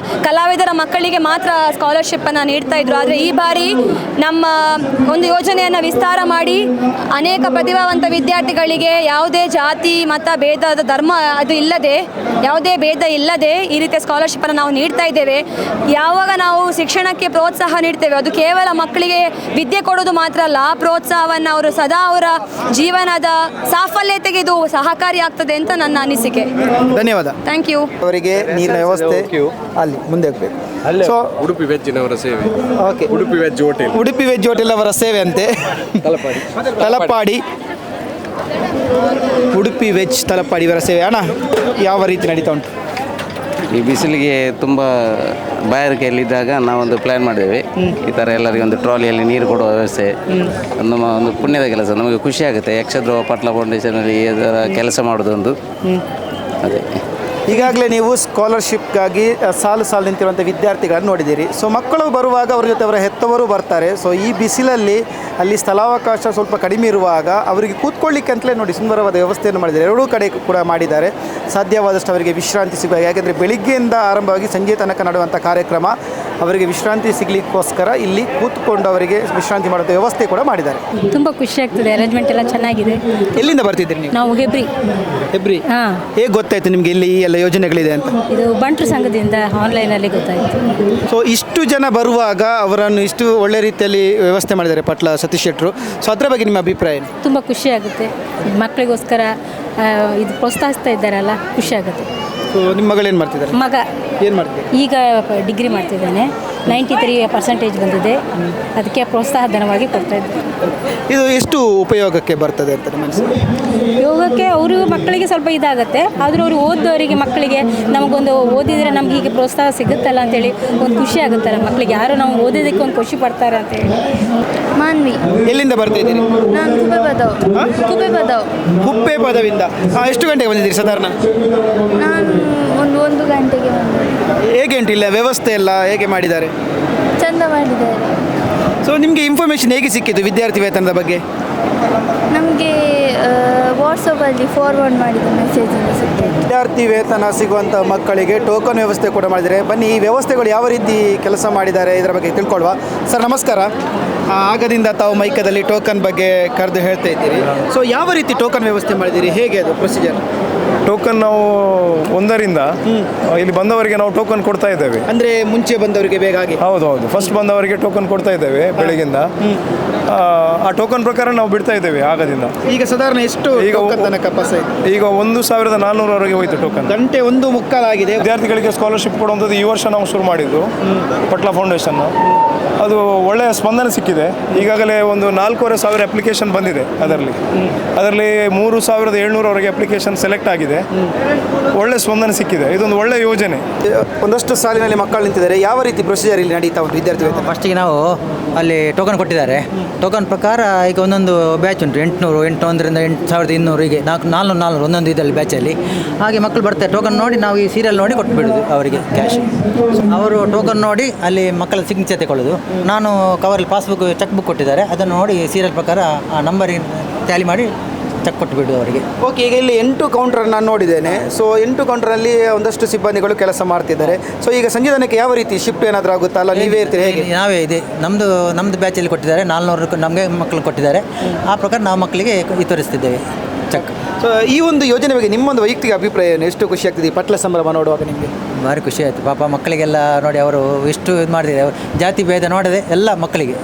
ಕಲಾವಿದರ ಮಕ್ಕಳಿಗೆ ಮಾತ್ರ ಸ್ಕಾಲರ್ಶಿಪ್ಪನ್ನು ನೀಡ್ತಾ ಇದ್ರು. ಆದರೆ ಈ ಬಾರಿ ನಮ್ಮ ಒಂದು ಯೋಜನೆಯನ್ನು ವಿಸ್ತಾರ ಮಾಡಿ ಅನೇಕ ಪ್ರತಿಭಾವಂತ ವಿದ್ಯಾರ್ಥಿಗಳಿಗೆ ಯಾವುದೇ ಜಾತಿ ಮತ ಭೇದದ ಧರ್ಮ ಅದು ಇಲ್ಲದೆ, ಯಾವುದೇ ಭೇದ ಇಲ್ಲದೆ ಈ ರೀತಿಯ ಸ್ಕಾಲರ್ಶಿಪ್ಪನ್ನು ನಾವು ನೀಡ್ತಾ ಇದ್ದೇವೆ. ಯಾವಾಗ ನಾವು ಶಿಕ್ಷಣಕ್ಕೆ ಪ್ರೋತ್ಸಾಹ ನೀಡ್ತೇವೆ, ಅದು ಕೇವಲ ಮಕ್ಕಳಿಗೆ ವಿದ್ಯೆ ಕೊಡೋದು ಮಾತ್ರ ಅಲ್ಲ, ಆ ಪ್ರೋತ್ಸಾಹವನ್ನು ಅವರು ಸದಾ ಅವರ ಜೀವನದ ಸಾಫಲ್ಯತೆಗೆ ಇದು ಸಹಕಾರಿ ಆಗ್ತದೆ ಅಂತ ನನ್ನ ಅನಿಸಿಕೆ. ಧನ್ಯವಾದ. Thank you. ಅವರಿಗೆ ನೀರಿನ ವ್ಯವಸ್ಥೆ ಅಲ್ಲಿ ಮುಂದೆ ಹೋಗಬೇಕು. ಸೊ ಉಡುಪಿ ವೆಜ್ಜಿನವರ ಸೇವೆ. ಓಕೆ, ಉಡುಪಿ ವೆಜ್ ಹೋಟೆಲ್ ಅವರ ಸೇವೆ ಅಂತೆ. ತಲಪಾಡಿ ಉಡುಪಿ ವೆಜ್ ತಲಪಾಡಿ ಇವರ ಸೇವೆ ಅಣ್ಣ ಯಾವ ರೀತಿ ನಡೀತಾ ಉಂಟು? ಈ ಬಿಸಿಲಿಗೆ ತುಂಬ ಬಾಯಾರಿಕೆಯಲ್ಲಿದ್ದಾಗ ನಾವೊಂದು ಪ್ಲ್ಯಾನ್ ಮಾಡಿದ್ದೇವೆ. ಈ ಥರ ಎಲ್ಲರಿಗೂ ಒಂದು ಟ್ರಾಲಿಯಲ್ಲಿ ನೀರು ಕೊಡುವ ವ್ಯವಸ್ಥೆ ನಮ್ಮ ಒಂದು ಪುಣ್ಯದ ಕೆಲಸ. ನಮಗೆ ಖುಷಿ ಆಗುತ್ತೆ. ಯಕ್ಷಧ್ರುವ ಪಟ್ಲ ಫೌಂಡೇಶನಲ್ಲಿ ಇದರ ಕೆಲಸ ಮಾಡೋದೊಂದು ಅದೇ. ಈಗಾಗಲೇ ನೀವು ಸ್ಕಾಲರ್ಶಿಪ್ಗಾಗಿ ಸಾಲು ನಿಂತಿರುವಂಥ ವಿದ್ಯಾರ್ಥಿಗಳನ್ನು ನೋಡಿದ್ದೀರಿ. ಸೊ ಮಕ್ಕಳು ಬರುವಾಗ ಅವ್ರ ಜೊತೆ ಅವರ ಹೆತ್ತವರು ಬರ್ತಾರೆ. ಸೊ ಈ ಬಿಸಿಲಲ್ಲಿ ಅಲ್ಲಿ ಸ್ಥಳಾವಕಾಶ ಸ್ವಲ್ಪ ಕಡಿಮೆ ಇರುವಾಗ ಅವರಿಗೆ ಕೂತ್ಕೊಳ್ಳಿಕ್ಕೆ ಅಂತಲೇ ನೋಡಿ ಸುಂದರವಾದ ವ್ಯವಸ್ಥೆಯನ್ನು ಮಾಡಿದ್ದಾರೆ. ಎರಡೂ ಕಡೆ ಕೂಡ ಮಾಡಿದ್ದಾರೆ. ಸಾಧ್ಯವಾದಷ್ಟು ಅವರಿಗೆ ವಿಶ್ರಾಂತಿ ಸಿಗುವ, ಯಾಕೆಂದರೆ ಬೆಳಿಗ್ಗೆಯಿಂದ ಆರಂಭವಾಗಿ ಸಂಜೆ ತನಕ ನಡೆಯುವಂಥ ಕಾರ್ಯಕ್ರಮ, ಅವರಿಗೆ ವಿಶ್ರಾಂತಿ ಸಿಗಲಿಕ್ಕೋಸ್ಕರ ಇಲ್ಲಿ ಕೂತ್ಕೊಂಡು ಅವರಿಗೆ ವಿಶ್ರಾಂತಿ ಮಾಡುವಂಥ ವ್ಯವಸ್ಥೆ ಕೂಡ ಮಾಡಿದ್ದಾರೆ. ತುಂಬ ಖುಷಿ ಆಗ್ತದೆ. ಅರೇಂಜ್ಮೆಂಟ್ ಎಲ್ಲ ಚೆನ್ನಾಗಿದೆ. ಎಲ್ಲಿಂದ ಬರ್ತಿದ್ದೀರಿ ನೀವು? ನಾವು ಹೆಬ್ರಿ. ಹಾಂ, ಹೇಗೆ ಗೊತ್ತಾಯ್ತು ನಿಮಗೆ ಇಲ್ಲಿ ಈ ಎಲ್ಲ ಯೋಜನೆಗಳಿದೆ ಅಂತ? ಇದು ಬಂಟ್ರು ಸಂಘದಿಂದ ಆನ್ಲೈನಲ್ಲಿ ಗೊತ್ತಾಯಿತು. ಸೊ ಇಷ್ಟು ಜನ ಬರುವಾಗ ಅವರನ್ನು ಇಷ್ಟು ಒಳ್ಳೆ ರೀತಿಯಲ್ಲಿ ವ್ಯವಸ್ಥೆ ಮಾಡಿದ್ದಾರೆ ಪಟ್ಲ ಸತೀಶ್ ಶೆಟ್ಟರು. ಸೊ ಅದರ ಬಗ್ಗೆ ನಿಮ್ಮ ಅಭಿಪ್ರಾಯ ಏನು? ತುಂಬ ಖುಷಿ ಆಗುತ್ತೆ. ಮಕ್ಕಳಿಗೋಸ್ಕರ ಇದು ಪ್ರೋತ್ಸಾಹಿಸ್ತಾ ಇದ್ದಾರಲ್ಲ, ಖುಷಿ ಆಗುತ್ತೆ. ಸೊ ನಿಮ್ಮ ಮಗಳೇನು ಮಾಡ್ತಿದ್ದಾರೆ? ಮಗ ಏನು ಮಾಡ್ತಿದ್ದಾರೆ? ಈಗ ಡಿಗ್ರಿ ಮಾಡ್ತಿದ್ದಾನೆ. 93% ಬಂದಿದೆ. ಅದಕ್ಕೆ ಪ್ರೋತ್ಸಾಹ ಧನವಾಗಿ ಕೊಡ್ತಾ ಇದ್ದಾರೆ. ಇದು ಎಷ್ಟು ಉಪಯೋಗಕ್ಕೆ ಬರ್ತದೆ ಅಂತ ಮನಸ್ಸಿಗೆ? ಯೋಗಕ್ಕೆ ಅವರು ಮಕ್ಕಳಿಗೆ ಸ್ವಲ್ಪ ಇದಾಗುತ್ತೆ. ಆದರೂ ಅವರು ಓದೋರಿಗೆ ಮಕ್ಕಳಿಗೆ ನಮಗೊಂದು ಓದಿದರೆ ನಮ್ಗೆ ಹೀಗೆ ಪ್ರೋತ್ಸಾಹ ಸಿಗುತ್ತಲ್ಲ ಅಂತೇಳಿ ಒಂದು ಖುಷಿ ಆಗುತ್ತಲ್ಲ ಮಕ್ಕಳಿಗೆ. ಯಾರು ನಾವು ಓದೋದಕ್ಕೆ ಒಂದು ಖುಷಿ ಪಡ್ತಾರೆ ಅಂತೇಳಿ. ಮಾನ್ವಿ. ಎಲ್ಲಿಂದ ಬರ್ತಾ ಇದ್ದೀರಿ? ನಾನು ಕುಪ್ಪೆ ಪದವಿಂದ. ಎಷ್ಟು ಗಂಟೆಗೆ ಬಂದಿದ್ದೀರಿ ಸಾಧಾರಣ? ನಾನು ಒಂದು ಗಂಟೆಗೆ ಬಂದೆ. ಹೇಗೆ ಉಂಟಿಲ್ಲ ವ್ಯವಸ್ಥೆ ಎಲ್ಲ ಹೇಗೆ ಮಾಡಿದ್ದಾರೆ? ಚಂದ ಮಾಡಿದ್ದಾರೆ. ಸೊ ನಿಮಗೆ ಇನ್ಫಾರ್ಮೇಷನ್ ಹೇಗೆ ಸಿಕ್ಕಿತು ವಿದ್ಯಾರ್ಥಿ ವೇತನದ ಬಗ್ಗೆ? ನಮಗೆ ವಾಟ್ಸಪ್ಪಲ್ಲಿ ಫಾರ್ವರ್ಡ್ ಮಾಡಿದ ಮೆಸೇಜಿಂದ ಸಿಗ್ತದೆ. ವಿದ್ಯಾರ್ಥಿ ವೇತನ ಸಿಗುವಂಥ ಮಕ್ಕಳಿಗೆ ಟೋಕನ್ ವ್ಯವಸ್ಥೆ ಕೂಡ ಮಾಡಿದ್ದಾರೆ. ಬನ್ನಿ ಈ ವ್ಯವಸ್ಥೆಗಳು ಯಾವ ರೀತಿ ಕೆಲಸ ಮಾಡಿದ್ದಾರೆ ಇದರ ಬಗ್ಗೆ ತಿಳ್ಕೊಳ್ಳುವ. ಸರ್ ನಮಸ್ಕಾರ. ಆಗದಿಂದ ತಾವು ಮೈಕದಲ್ಲಿ ಟೋಕನ್ ಬಗ್ಗೆ ಕರೆದು ಹೇಳ್ತಾ ಇದ್ದೀರಿ. ಸೊ ಯಾವ ರೀತಿ ಟೋಕನ್ ವ್ಯವಸ್ಥೆ ಮಾಡಿದ್ದೀರಿ, ಹೇಗೆ ಅದು ಪ್ರೊಸೀಜರ್? ಟೋಕನ್ ನಾವು 1ರಿಂದ ಇಲ್ಲಿ ಬಂದವರಿಗೆ ನಾವು ಟೋಕನ್ ಕೊಡ್ತಾ ಇದ್ದೇವೆ. ಅಂದರೆ ಮುಂಚೆ ಬಂದವರಿಗೆ ಬೇಗ ಆಗಿ? ಹೌದು, ಫಸ್ಟ್ ಬಂದವರಿಗೆ ಟೋಕನ್ ಕೊಡ್ತಾ ಇದ್ದೇವೆ ಬೆಳಗಿಂದ. ಆ ಟೋಕನ್ ಪ್ರಕಾರ ನಾವು ಬಿಡ್ತಾ ಇದ್ದೇವೆ ಆಗದಿಂದ. ಈಗ ಸಾಧಾರಣ ಎಷ್ಟು ಈಗ ತನಕ ಪಾಸ್ ಆಯಿತು? ಈಗ 1,400ವರೆಗೆ ಹೋಯಿತು ಟೋಕನ್. ಗಂಟೆ 1:15 ಆಗಿದೆ. ವಿದ್ಯಾರ್ಥಿಗಳಿಗೆ ಸ್ಕಾಲರ್ಶಿಪ್ ಕೊಡುವಂಥದ್ದು ಈ ವರ್ಷ ನಾವು ಶುರು ಮಾಡಿದ್ದು ಪಟ್ಲ ಫೌಂಡೇಶನ್. ಅದು ಒಳ್ಳೆಯ ಸ್ಪಂದನೆ ಸಿಕ್ಕಿದೆ. ಈಗಾಗಲೇ ಒಂದು 4,500 ಅಪ್ಲಿಕೇಶನ್ ಬಂದಿದೆ. ಅದರಲ್ಲಿ 3,700ವರೆಗೆ ಅಪ್ಲಿಕೇಶನ್ ಸೆಲೆಕ್ಟ್ ಆಗಿದೆ. ಒಳ್ಳೆ ಸ್ಪಂದನೆ ಸಿಕ್ಕಿದೆ. ಇದೊಂದು ಒಳ್ಳೆ ಯೋಜನೆ. ಒಂದಷ್ಟು ಸಾಲಿನಲ್ಲಿ ಮಕ್ಕಳು ನಿಂತಿದ್ದಾರೆ. ಯಾವ ರೀತಿ ಪ್ರೊಸೀಜರ್ ಇಲ್ಲಿ ನಡೀತಾ ಉಂಟು ವಿದ್ಯಾರ್ಥಿ ವೇತನ? ಫಸ್ಟಿಗೆ ನಾವು ಅಲ್ಲಿ ಟೋಕನ್ ಕೊಟ್ಟಿದ್ದಾರೆ. ಟೋಕನ್ ಪ್ರಕಾರ ಈಗ ಒಂದೊಂದು ಬ್ಯಾಚ್ ಉಂಟು. 800, 800ರಿಂದ 8,200 ಹೀಗೆ 400 ಒಂದೊಂದು ಇದರಲ್ಲಿ ಬ್ಯಾಚಲ್ಲಿ. ಹಾಗೆ ಮಕ್ಕಳು ಬರ್ತಾರೆ. ಟೋಕನ್ ನೋಡಿ ನಾವು ಈ ಸೀರಿಯಲ್ ನೋಡಿ ಕೊಟ್ಟು ಬಿಡೋದು ಅವರಿಗೆ ಕ್ಯಾಶ್. ಅವರು ಟೋಕನ್ ನೋಡಿ ಅಲ್ಲಿ ಮಕ್ಕಳ ಸಿಗ್ನೇಚರ್ ತಗೊಳ್ಳೋದು. ನಾನು ಕವರಲ್ಲಿ ಪಾಸ್ಬುಕ್ ಚೆಕ್ ಬುಕ್ ಕೊಟ್ಟಿದ್ದಾರೆ, ಅದನ್ನು ನೋಡಿ ಸೀರಿಯಲ್ ಪ್ರಕಾರ ಆ ನಂಬರಿನ ಟ್ಯಾಲಿ ಮಾಡಿ ಚೆಕ್ ಕೊಟ್ಟು ಬಿಡೋದು ಅವರಿಗೆ. ಓಕೆ, ಈಗ ಇಲ್ಲಿ 8 ಕೌಂಟರ್ ನಾನು ನೋಡಿದ್ದೇನೆ. ಸೊ 8 ಕೌಂಟರಲ್ಲಿ ಒಂದಷ್ಟು ಸಿಬ್ಬಂದಿಗಳು ಕೆಲಸ ಮಾಡ್ತಿದ್ದಾರೆ. ಸೊ ಈಗ ಸಂಜೆ ತನಕ ಯಾವ ರೀತಿ ಶಿಫ್ಟ್ ಏನಾದರೂ ಆಗುತ್ತಾ ಅಲ್ಲ ನೀವೇ ಇರ್ತೀರಿ ಹೇಗೆ? ನಾವೇ ಇದೆ. ನಮ್ಮದು ಬ್ಯಾಚಲ್ಲಿ ಕೊಟ್ಟಿದ್ದಾರೆ. 400 ನಮಗೆ ಮಕ್ಕಳು ಕೊಟ್ಟಿದ್ದಾರೆ. ಆ ಪ್ರಕಾರ ನಾವು ಮಕ್ಕಳಿಗೆ ವಿತರಿಸ್ತಿದ್ದೇವೆ ಚೆಕ್. ಸೊ ಈ ಒಂದು ಯೋಜನೆ ಬಗ್ಗೆ ನಿಮ್ಮೊಂದು ವೈಯಕ್ತಿಕ ಅಭಿಪ್ರಾಯ ಏನು? ಎಷ್ಟು ಖುಷಿ ಆಗ್ತದೆ ಈ ಪಟ್ಲ ಸಂಭ್ರಮ ನೋಡುವಾಗ ನಿಮಗೆ? ಭಾರಿ ಖುಷಿ ಆಯಿತು. ಪಾಪ ಮಕ್ಕಳಿಗೆಲ್ಲ ನೋಡಿ ಅವರು ಎಷ್ಟು ಇದು ಮಾಡಿದ್ದಾರೆ. ಜಾತಿ ಭೇದ ನೋಡದೆ ಎಲ್ಲ ಮಕ್ಕಳಿಗೆ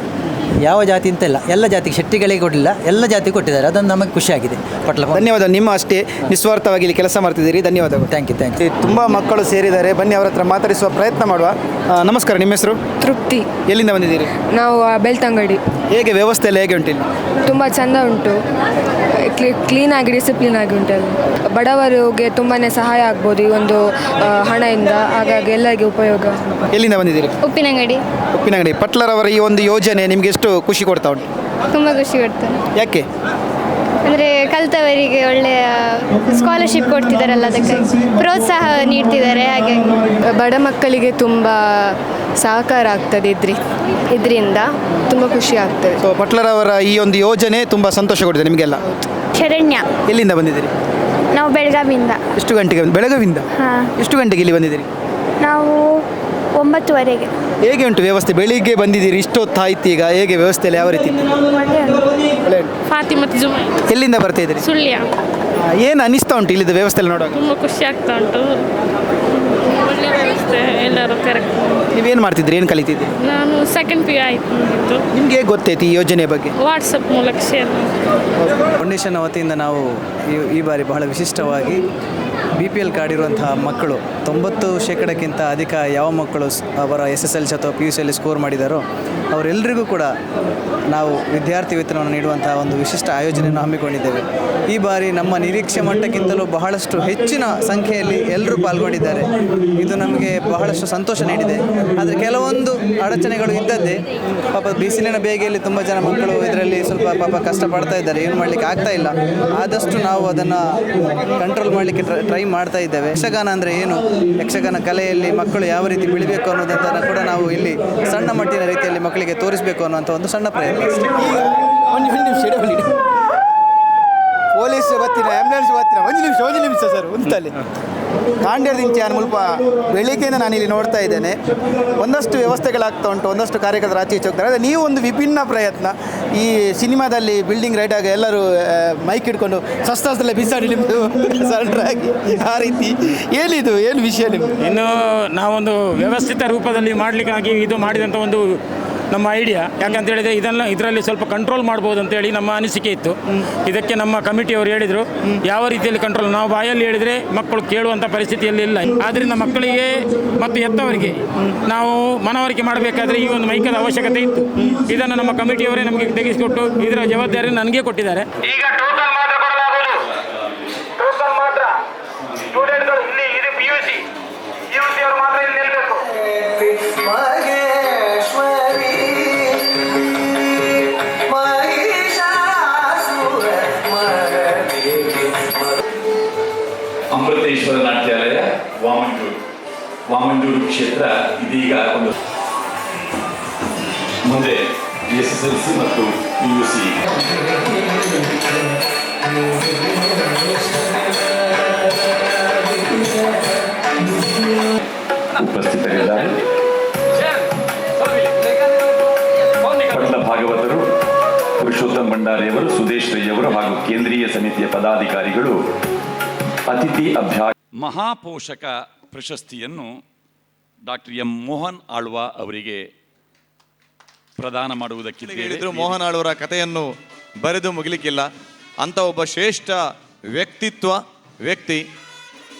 ಯಾವ ಜಾತಿ ಅಂತ ಇಲ್ಲ, ಎಲ್ಲ ಜಾತಿಗೆ, ಶೆಟ್ಟಿಗಳಿಗೆ ಕೊಡಲಿಲ್ಲ, ಎಲ್ಲ ಜಾತಿಗೆ ಕೊಟ್ಟಿದ್ದಾರೆ. ಅದೊಂದು ನಮಗೆ ಖುಷಿಯಾಗಿದೆ. ಪಟ್ಲ ಧನ್ಯವಾದ. ನಿಮ್ಮ ಅಷ್ಟೇ ನಿಸ್ವಾರ್ಥವಾಗಿ ಇಲ್ಲಿ ಕೆಲಸ ಮಾಡ್ತಿದ್ದೀರಿ, ಧನ್ಯವಾದಗಳು. Thank you. ತುಂಬ ಮಕ್ಕಳು ಸೇರಿದ್ದಾರೆ, ಬನ್ನಿ ಅವರ ಹತ್ರ ಮಾತಾಡಿಸುವ ಪ್ರಯತ್ನ ಮಾಡುವ. ನಮಸ್ಕಾರ, ನಿಮ್ಮ ಹೆಸರು? ತೃಪ್ತಿ. ಎಲ್ಲಿಂದ ಬಂದಿದ್ದೀರಿ? ನಾವು ಬೆಳ್ತಂಗಡಿ. ಹೇಗೆ ವ್ಯವಸ್ಥೆ ಎಲ್ಲ ಹೇಗೆ ಉಂಟು ಇಲ್ಲಿ? ತುಂಬ ಚೆಂದ ಉಂಟು, ಕ್ಲೀನಾಗಿ ಡಿಸಿಪ್ಲಿನ್ ಆಗಿ ಉಂಟು. ಬಡವರಿಗೆ ತುಂಬಾ ಸಹಾಯ ಆಗ್ಬೋದು ಈ ಒಂದು ಹಣದಿಂದ, ಹಾಗಾಗಿ ಎಲ್ಲರಿಗೆ ಉಪಯೋಗ. ಎಲ್ಲಿಂದ ಬಂದಿದ್ದೀರಿ? ಉಪ್ಪಿನಂಗಡಿ. ಉಪ್ಪಿನಂಗಡಿ. ಪಟ್ಲರವರ ಈ ಒಂದು ಯೋಜನೆ ನಿಮಗೆ ಎಷ್ಟು ಖುಷಿ ಕೊಡ್ತಾ ಉಂಟು? ತುಂಬ ಖುಷಿ ಕೊಡ್ತಾರೆ. ಯಾಕೆ? ಅಂದರೆ ಕಲಿತವರಿಗೆ ಒಳ್ಳೆಯ ಸ್ಕಾಲರ್ಶಿಪ್ ಕೊಡ್ತಿದ್ದಾರಲ್ಲ, ಅದಕ್ಕೆ ಪ್ರೋತ್ಸಾಹ ನೀಡ್ತಿದ್ದಾರೆ. ಹಾಗೆ ಬಡ ಮಕ್ಕಳಿಗೆ ತುಂಬ ಸಹಕಾರ ಆಗ್ತದೆ ಇದರಿಂದ ತುಂಬ ಖುಷಿ ಆಗ್ತದೆ. ಸೊ ಪಟ್ಲರವರ ಈ ಒಂದು ಯೋಜನೆ ತುಂಬ ಸಂತೋಷ ಕೊಡ್ತದೆ ನಿಮಗೆಲ್ಲ. ಶರಣ್ಯ. ಎಲ್ಲಿಂದ ಬಂದಿದ್ದೀರಿ? ನಾವು ಬೆಳಗಾವಿಯಿಂದ. ಎಷ್ಟು ಗಂಟೆಗೆ? ಬೆಳಗಾವಿಯಿಂದ. ಹಾಂ. ಎಷ್ಟು ಗಂಟೆಗೆ ಇಲ್ಲಿ ಬಂದಿದ್ದೀರಿ? ನಾವು 9:30. ಹೇಗೆ ಉಂಟು ವ್ಯವಸ್ಥೆ? ಬೆಳಿಗ್ಗೆ ಬಂದಿದ್ದೀರಿ, ಇಷ್ಟೊತ್ತಾಯ್ತು, ಈಗ ಹೇಗೆ ವ್ಯವಸ್ಥೆಯಲ್ಲಿ ಯಾವ ರೀತಿ? ಫಾತಿಮತ್ ಜುಮೈ. ಎಲ್ಲಿಂದ ಬರ್ತಾ ಇದ್ದೀರಿ? ಸುಳ್ಯ. ಏನು ಅನಿಸ್ತಾ ಉಂಟು ಇಲ್ಲಿದ್ದು ವ್ಯವಸ್ಥೆ ಎಲ್ಲ ನೋಡುವಾಗ? ತುಂಬ ಖುಷಿ ಆಗ್ತಾ ಉಂಟು, ಒಳ್ಳೆ ವ್ಯವಸ್ಥೆ, ಎಲ್ಲರೂ ಕರೆಕ್ಟ್. ನೀವೇನು ಮಾಡ್ತಿದ್ರಿ, ಏನು ಕಲಿತಿದ್ರಿ? ನಾನು ಸೆಕೆಂಡ್ PU ಆಯಿತು. ನಿಮ್ಗೆ ಹೇಗೆ ಗೊತ್ತಾಯ್ತು ಈ ಯೋಜನೆ ಬಗ್ಗೆ? ವಾಟ್ಸಪ್ ಮೂಲಕ ಶೇರ್. ಫೌಂಡೇಶನ್ ವತಿಯಿಂದ ನಾವು ಈ ಬಾರಿ ಬಹಳ ವಿಶಿಷ್ಟವಾಗಿ BPL ಕಾರ್ಡ್ ಇರುವಂತಹ ಮಕ್ಕಳು 90% ಅಧಿಕ ಯಾವ ಮಕ್ಕಳು ಅವರ SSLC ಅಥವಾ PUCಯಲ್ಲಿ ಸ್ಕೋರ್ ಮಾಡಿದಾರೋ ಅವರೆಲ್ಲರಿಗೂ ಕೂಡ ನಾವು ವಿದ್ಯಾರ್ಥಿ ವೇತನವನ್ನು ನೀಡುವಂತಹ ಒಂದು ವಿಶಿಷ್ಟ ಆಯೋಜನೆಯನ್ನು ಹಮ್ಮಿಕೊಂಡಿದ್ದೇವೆ. ಈ ಬಾರಿ ನಮ್ಮ ನಿರೀಕ್ಷೆ ಮಟ್ಟಕ್ಕಿಂತಲೂ ಬಹಳಷ್ಟು ಹೆಚ್ಚಿನ ಸಂಖ್ಯೆಯಲ್ಲಿ ಎಲ್ಲರೂ ಪಾಲ್ಗೊಂಡಿದ್ದಾರೆ. ಇದು ನಮಗೆ ಬಹಳಷ್ಟು ಸಂತೋಷ ನೀಡಿದೆ. ಆದರೆ ಕೆಲವೊಂದು ಅಡಚಣೆಗಳು ಇದ್ದದ್ದೇ. ಪಾಪ ಬಿಸಿಲಿನ ಬೇಗೆಯಲ್ಲಿ ತುಂಬ ಜನ ಮಕ್ಕಳು ಇದರಲ್ಲಿ ಸ್ವಲ್ಪ ಪಾಪ ಕಷ್ಟಪಡ್ತಾ ಇದ್ದಾರೆ, ಏನು ಮಾಡಲಿಕ್ಕೆ ಆಗ್ತಾ ಇಲ್ಲ. ಆದಷ್ಟು ನಾವು ಅದನ್ನು ಕಂಟ್ರೋಲ್ ಮಾಡಲಿಕ್ಕೆ ಟ್ರೈ ಮಾಡ್ತಾ ಇದ್ದೇವೆ. ಯಕ್ಷಗಾನ ಅಂದರೆ ಏನು, ಯಕ್ಷಗಾನ ಕಲೆಯಲ್ಲಿ ಮಕ್ಕಳು ಯಾವ ರೀತಿ ಬೆಳಿಬೇಕು ಅನ್ನೋದನ್ನು ಕೂಡ ನಾವು ಇಲ್ಲಿ ಸಣ್ಣ ಮಟ್ಟಿನ ರೀತಿಯಲ್ಲಿ ಮಕ್ಕಳಿಗೆ ತೋರಿಸಬೇಕು ಅನ್ನುವಂಥ ಒಂದು ಸಣ್ಣ ಪ್ರಯತ್ನ. ಪೊಲೀಸ್ ಬರ್ತೀರ, ಆ್ಯಂಬುಲೆನ್ಸ್ ಬರ್ತೀರ, ಒಂದು ನಿಮಿಷ ಸರ್, ಒಂದಲ್ಲಿ ಕಾಂಡ್ಯದಿಂದ ಮುಲ್ಪ ಬೆಳಿಗ್ಗೆಯಿಂದ ನಾನು ಇಲ್ಲಿ ನೋಡ್ತಾ ಇದ್ದೇನೆ. ಒಂದಷ್ಟು ವ್ಯವಸ್ಥೆಗಳಾಗ್ತಾ ಉಂಟು, ಒಂದಷ್ಟು ಕಾರ್ಯಕರ್ತರು ಆಚೆ ಈಚೆ ಹೋಗ್ತಾರೆ. ಆದರೆ ನೀವು ಒಂದು ವಿಭಿನ್ನ ಪ್ರಯತ್ನ, ಈ ಸಿನಿಮಾದಲ್ಲಿ ಬಿಲ್ಡಿಂಗ್ ರೈಟ್ ಆಗಿ ಎಲ್ಲರೂ ಮೈಕ್ ಹಿಡ್ಕೊಂಡು ಶಸ್ತ್ರಾಸ್ತ್ರ ಬಿಸಾಡಿ ನಿಮ್ಮದು ಸಣ್ಣ ಆ ರೀತಿ ಏನಿದು, ಏನು ವಿಷಯ ನಿಮ್ಮದು? ಇನ್ನು ನಾವೊಂದು ವ್ಯವಸ್ಥಿತ ರೂಪದಲ್ಲಿ ಮಾಡಲಿಕ್ಕಾಗಿ ಇದು ಮಾಡಿದಂಥ ಒಂದು ನಮ್ಮ ಐಡಿಯಾ. ಯಾಕಂತ ಹೇಳಿದರೆ ಇದರಲ್ಲಿ ಸ್ವಲ್ಪ ಕಂಟ್ರೋಲ್ ಮಾಡ್ಬೋದು ಅಂತೇಳಿ ನಮ್ಮ ಅನಿಸಿಕೆ ಇತ್ತು. ಇದಕ್ಕೆ ನಮ್ಮ ಕಮಿಟಿಯವರು ಹೇಳಿದರು ಯಾವ ರೀತಿಯಲ್ಲಿ ಕಂಟ್ರೋಲ್, ನಾವು ಬಾಯಲ್ಲಿ ಹೇಳಿದರೆ ಮಕ್ಕಳು ಕೇಳುವಂಥ ಪರಿಸ್ಥಿತಿಯಲ್ಲಿ ಇಲ್ಲ. ಆದ್ದರಿಂದ ಮಕ್ಕಳಿಗೆ ಮತ್ತು ಎತ್ತವರಿಗೆ ನಾವು ಮನವರಿಕೆ ಮಾಡಬೇಕಾದ್ರೆ ಈ ಒಂದು ಮೈಕದ ಅವಶ್ಯಕತೆ ಇತ್ತು. ಇದನ್ನು ನಮ್ಮ ಕಮಿಟಿಯವರೇ ನಮಗೆ ತೆಗೆಸಿಕೊಟ್ಟು ಇದರ ಜವಾಬ್ದಾರಿ ನನಗೆ ಕೊಟ್ಟಿದ್ದಾರೆ. ಈಗ ಟೋಕನ್ ಮಾತ್ರ ಕೊಡಲಾಗುವುದು, ಟೋಕನ್ ಮಾತ್ರ. ಸ್ಟೂಡೆಂಟ್ಗಳು ಇಲ್ಲಿ ಇದು PUC ಅವರು ಮಾತ್ರ ಇಲ್ಲಿ ನಿಲ್ಲಬೇಕು. ಅಮೃತೇಶ್ವರ ನಾಟ್ಯಾಲಯ ವಾಮಂಜೂರು ಕ್ಷೇತ್ರ ಇದೀಗ ಒಂದು ಮುಂದೆ SSLC ಮತ್ತು PUC ಉಪಸ್ಥಿತರಿದ್ದಾರೆ. ಪಟ್ಲ ಭಾಗವತರು, ಪುರುಷೋತ್ತಮ್ ಭಂಡಾರಿಯವರು, ಸುದೇಶ್ ರೈಯವರು ಹಾಗೂ ಕೇಂದ್ರೀಯ ಸಮಿತಿಯ ಪದಾಧಿಕಾರಿಗಳು ಅತಿಥಿ ಅಭ್ಯಾಸ. ಮಹಾಪೋಷಕ ಪ್ರಶಸ್ತಿಯನ್ನು ಡಾಕ್ಟರ್ M. ಮೋಹನ್ ಆಳ್ವ ಅವರಿಗೆ ಪ್ರದಾನ ಮಾಡುವುದಕ್ಕಿದ್ದೇವೆ. ಮೋಹನ್ ಆಳ್ವರ ಕಥೆಯನ್ನು ಬರೆದು ಮುಗಿಲಿಕ್ಕಿಲ್ಲ. ಅಂಥ ಒಬ್ಬ ಶ್ರೇಷ್ಠ ವ್ಯಕ್ತಿ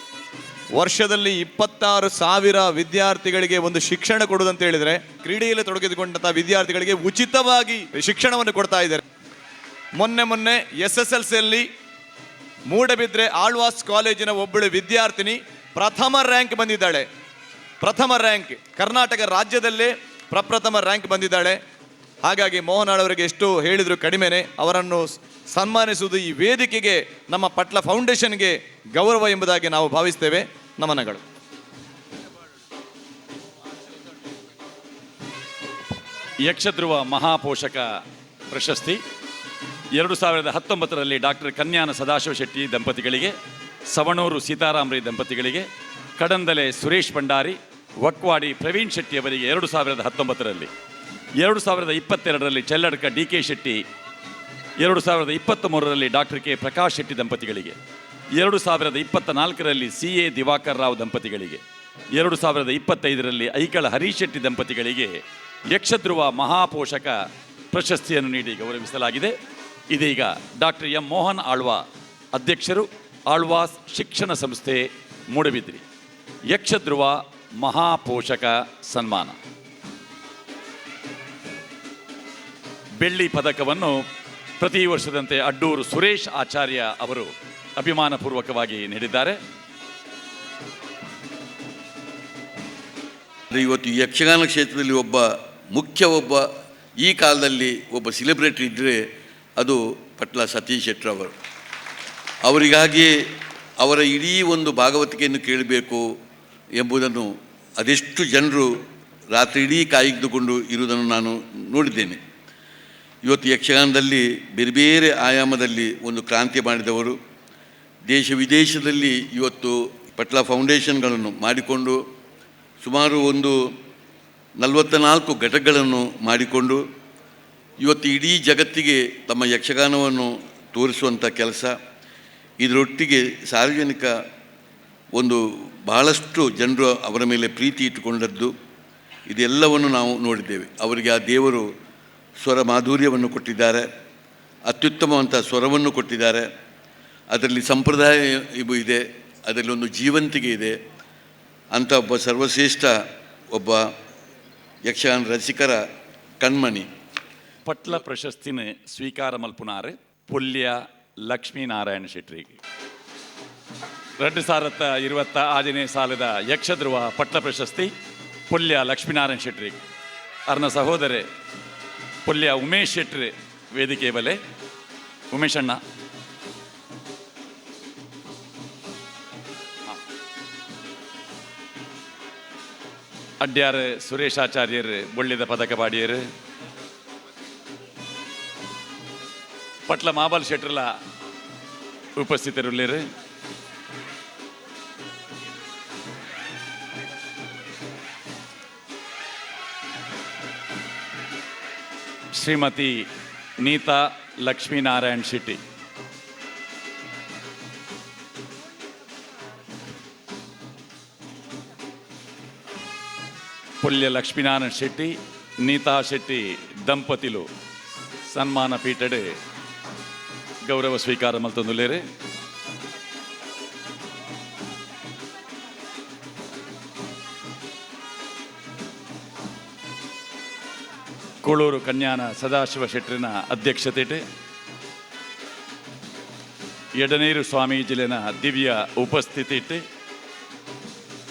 ವರ್ಷದಲ್ಲಿ 26,000 ವಿದ್ಯಾರ್ಥಿಗಳಿಗೆ ಒಂದು ಶಿಕ್ಷಣ ಕೊಡುವುದಂತ ಹೇಳಿದರೆ, ಕ್ರೀಡೆಯಲ್ಲಿ ತೊಡಗಿಸಿಕೊಂಡಂಥ ವಿದ್ಯಾರ್ಥಿಗಳಿಗೆ ಉಚಿತವಾಗಿ ಶಿಕ್ಷಣವನ್ನು ಕೊಡ್ತಾ ಇದ್ದಾರೆ. ಮೊನ್ನೆ SSLCಯಲ್ಲಿ ಮೂಡಬಿದ್ರೆ ಆಳ್ವಾಸ್ ಕಾಲೇಜಿನ ಒಬ್ಬಳು ವಿದ್ಯಾರ್ಥಿನಿ ಪ್ರಥಮ ರ್ಯಾಂಕ್ ಬಂದಿದ್ದಾಳೆ. ಪ್ರಥಮ ರ್ಯಾಂಕ್, ಕರ್ನಾಟಕ ರಾಜ್ಯದಲ್ಲೇ ಪ್ರಪ್ರಥಮ ರ್ಯಾಂಕ್ ಬಂದಿದ್ದಾಳೆ. ಹಾಗಾಗಿ ಮೋಹನ್ ಆಳ್ವರಿಗೆ ಎಷ್ಟು ಹೇಳಿದ್ರು ಕಡಿಮೆನೆ. ಅವರನ್ನು ಸನ್ಮಾನಿಸುವುದು ಈ ವೇದಿಕೆಗೆ, ನಮ್ಮ ಪಟ್ಲ ಫೌಂಡೇಶನ್ಗೆ ಗೌರವ ಎಂಬುದಾಗಿ ನಾವು ಭಾವಿಸ್ತೇವೆ. ನಮನಗಳು. ಯಕ್ಷಧ್ರುವ ಮಹಾಪೋಷಕ ಪ್ರಶಸ್ತಿ 2019ರಲ್ಲಿ ಡಾಕ್ಟರ್ ಕನ್ಯಾನ ಸದಾಶಿವ ಶೆಟ್ಟಿ ದಂಪತಿಗಳಿಗೆ, ಸವಣೂರು ಸೀತಾರಾಮ್ ರೈ ದಂಪತಿಗಳಿಗೆ, ಕಡಂದಲೆ ಸುರೇಶ್ ಭಂಡಾರಿ, ವಕ್ವಾಡಿ ಪ್ರವೀಣ್ ಶೆಟ್ಟಿ ಅವರಿಗೆ 2019ರಲ್ಲಿ, 2022ರಲ್ಲಿ ಚೆಲ್ಲಡ್ಕ DK ಶೆಟ್ಟಿ, 2023ರಲ್ಲಿ ಡಾಕ್ಟರ್ K. ಪ್ರಕಾಶ್ ಶೆಟ್ಟಿ ದಂಪತಿಗಳಿಗೆ, 2024ರಲ್ಲಿ CA ದಿವಾಕರ್ ರಾವ್ ದಂಪತಿಗಳಿಗೆ, 2025ರಲ್ಲಿ ಐಕಳ ಹರೀಶ್ ಶೆಟ್ಟಿ ದಂಪತಿಗಳಿಗೆ ಯಕ್ಷಧ್ರುವ ಮಹಾಪೋಷಕ ಪ್ರಶಸ್ತಿಯನ್ನು ನೀಡಿ ಗೌರವಿಸಲಾಗಿದೆ. ಇದೀಗ ಡಾಕ್ಟರ್ ಎಂ ಮೋಹನ್ ಆಳ್ವ ಅಧ್ಯಕ್ಷರು, ಆಳ್ವಾಸ್ ಶಿಕ್ಷಣ ಸಂಸ್ಥೆ ಮೂಡಬಿದ್ರಿ, ಯಕ್ಷಧ್ರುವ ಮಹಾಪೋಷಕ ಸನ್ಮಾನ. ಬೆಳ್ಳಿ ಪದಕವನ್ನು ಪ್ರತಿ ವರ್ಷದಂತೆ ಅಡ್ಡೂರು ಸುರೇಶ್ ಆಚಾರ್ಯ ಅವರು ಅಭಿಮಾನಪೂರ್ವಕವಾಗಿ ನೀಡಿದ್ದಾರೆ. ಇವತ್ತು ಯಕ್ಷಗಾನ ಕ್ಷೇತ್ರದಲ್ಲಿ ಒಬ್ಬ ಈ ಕಾಲದಲ್ಲಿ ಒಬ್ಬ ಸೆಲೆಬ್ರಿಟಿ ಇದ್ದರೆ ಅದು ಪಟ್ಲ ಸತೀಶ್ ಶೆಟ್ಟರ್ ಅವರು. ಅವರಿಗಾಗಿ ಅವರ ಇಡೀ ಒಂದು ಭಾಗವತಿಕೆಯನ್ನು ಕೇಳಬೇಕು ಎಂಬುದನ್ನು ಅದೆಷ್ಟು ಜನರು ರಾತ್ರಿ ಇಡೀ ಕಾಯ್ದುಕೊಂಡು ಇರುವುದನ್ನು ನಾನು ನೋಡಿದ್ದೇನೆ. ಇವತ್ತು ಯಕ್ಷಗಾನದಲ್ಲಿ ಬೇರೆ ಬೇರೆ ಆಯಾಮದಲ್ಲಿ ಒಂದು ಕ್ರಾಂತಿ ಮಾಡಿದವರು, ದೇಶ ವಿದೇಶದಲ್ಲಿ ಇವತ್ತು ಪಟ್ಲ ಫೌಂಡೇಶನ್ಗಳನ್ನು ಮಾಡಿಕೊಂಡು ಸುಮಾರು ಒಂದು 44 ಘಟಕಗಳನ್ನು ಮಾಡಿಕೊಂಡು ಇವತ್ತು ಇಡೀ ಜಗತ್ತಿಗೆ ತಮ್ಮ ಯಕ್ಷಗಾನವನ್ನು ತೋರಿಸುವಂಥ ಕೆಲಸ, ಇದರೊಟ್ಟಿಗೆ ಸಾರ್ವಜನಿಕ ಒಂದು ಬಹಳಷ್ಟು ಜನರು ಅವರ ಮೇಲೆ ಪ್ರೀತಿ ಇಟ್ಟುಕೊಂಡದ್ದು, ಇದೆಲ್ಲವನ್ನು ನಾವು ನೋಡಿದ್ದೇವೆ. ಅವರಿಗೆ ಆ ದೇವರು ಸ್ವರ ಮಾಧುರ್ಯವನ್ನು ಕೊಟ್ಟಿದ್ದಾರೆ, ಅತ್ಯುತ್ತಮವಂಥ ಸ್ವರವನ್ನು ಕೊಟ್ಟಿದ್ದಾರೆ. ಅದರಲ್ಲಿ ಸಂಪ್ರದಾಯ ಇದೆ, ಅದರಲ್ಲಿ ಒಂದು ಜೀವಂತಿಕೆ ಇದೆ. ಅಂಥ ಒಬ್ಬ ಸರ್ವಶ್ರೇಷ್ಠ ಒಬ್ಬ ಯಕ್ಷಗಾನ ರಸಿಕರ ಕಣ್ಮಣಿ. ಪಟ್ಲ ಪ್ರಶಸ್ತಿನ ಸ್ವೀಕಾರ ಮಲ್ಪುನಾರೆ ಪುಲ್ಯ ಲಕ್ಷ್ಮೀನಾರಾಯಣ ಶೆಟ್ಟರಿಗೆ 2020 ಸಾಲದ ಯಕ್ಷಧ್ರುವ ಪಟ್ಲ ಪ್ರಶಸ್ತಿ ಪುಲ್ಯ ಲಕ್ಷ್ಮೀನಾರಾಯಣ ಶೆಟ್ಟರಿಗೆ. ಅರ್ನ ಸಹೋದರ ಪುಲ್ಯ ಉಮೇಶ್ ಶೆಟ್ಟಿ ವೇದಿಕೆ ಬಲೆ. ಉಮೇಶ್ ಅಣ್ಣ ಅಡ್ಯಾರ್ ಸುರೇಶಾಚಾರ್ಯರು ಬೊಳ್ಳಿದ ಪದಕ ಪಾಡಿಯರು. ಪಟ್ಲ ಮಾಬಲ್ ಶೆಟ್ರಲ ಉಪಸ್ಥಿತರುಳ್ಳರು. ಶ್ರೀಮತಿ ನೀತಾ ಲಕ್ಷ್ಮೀನಾರಾಯಣ್ ಶೆಟ್ಟಿ, పుల్య లక్ష్మీనారాయణ శెట్టి, నీతా శెట్టి దంపతులు సన్మాన పీఠడే గౌరవ స్వీకారం మల్తొందులేరు. ಕೋಳೂರು ಕನ್ಯಾನ ಸದಾಶಿವ ಶೆಟ್ಟರಿನ ಅಧ್ಯಕ್ಷತೆ ಎಡನೀರು ಸ್ವಾಮೀಜಿಲಿನ ದಿವ್ಯ ಉಪಸ್ಥಿತಿ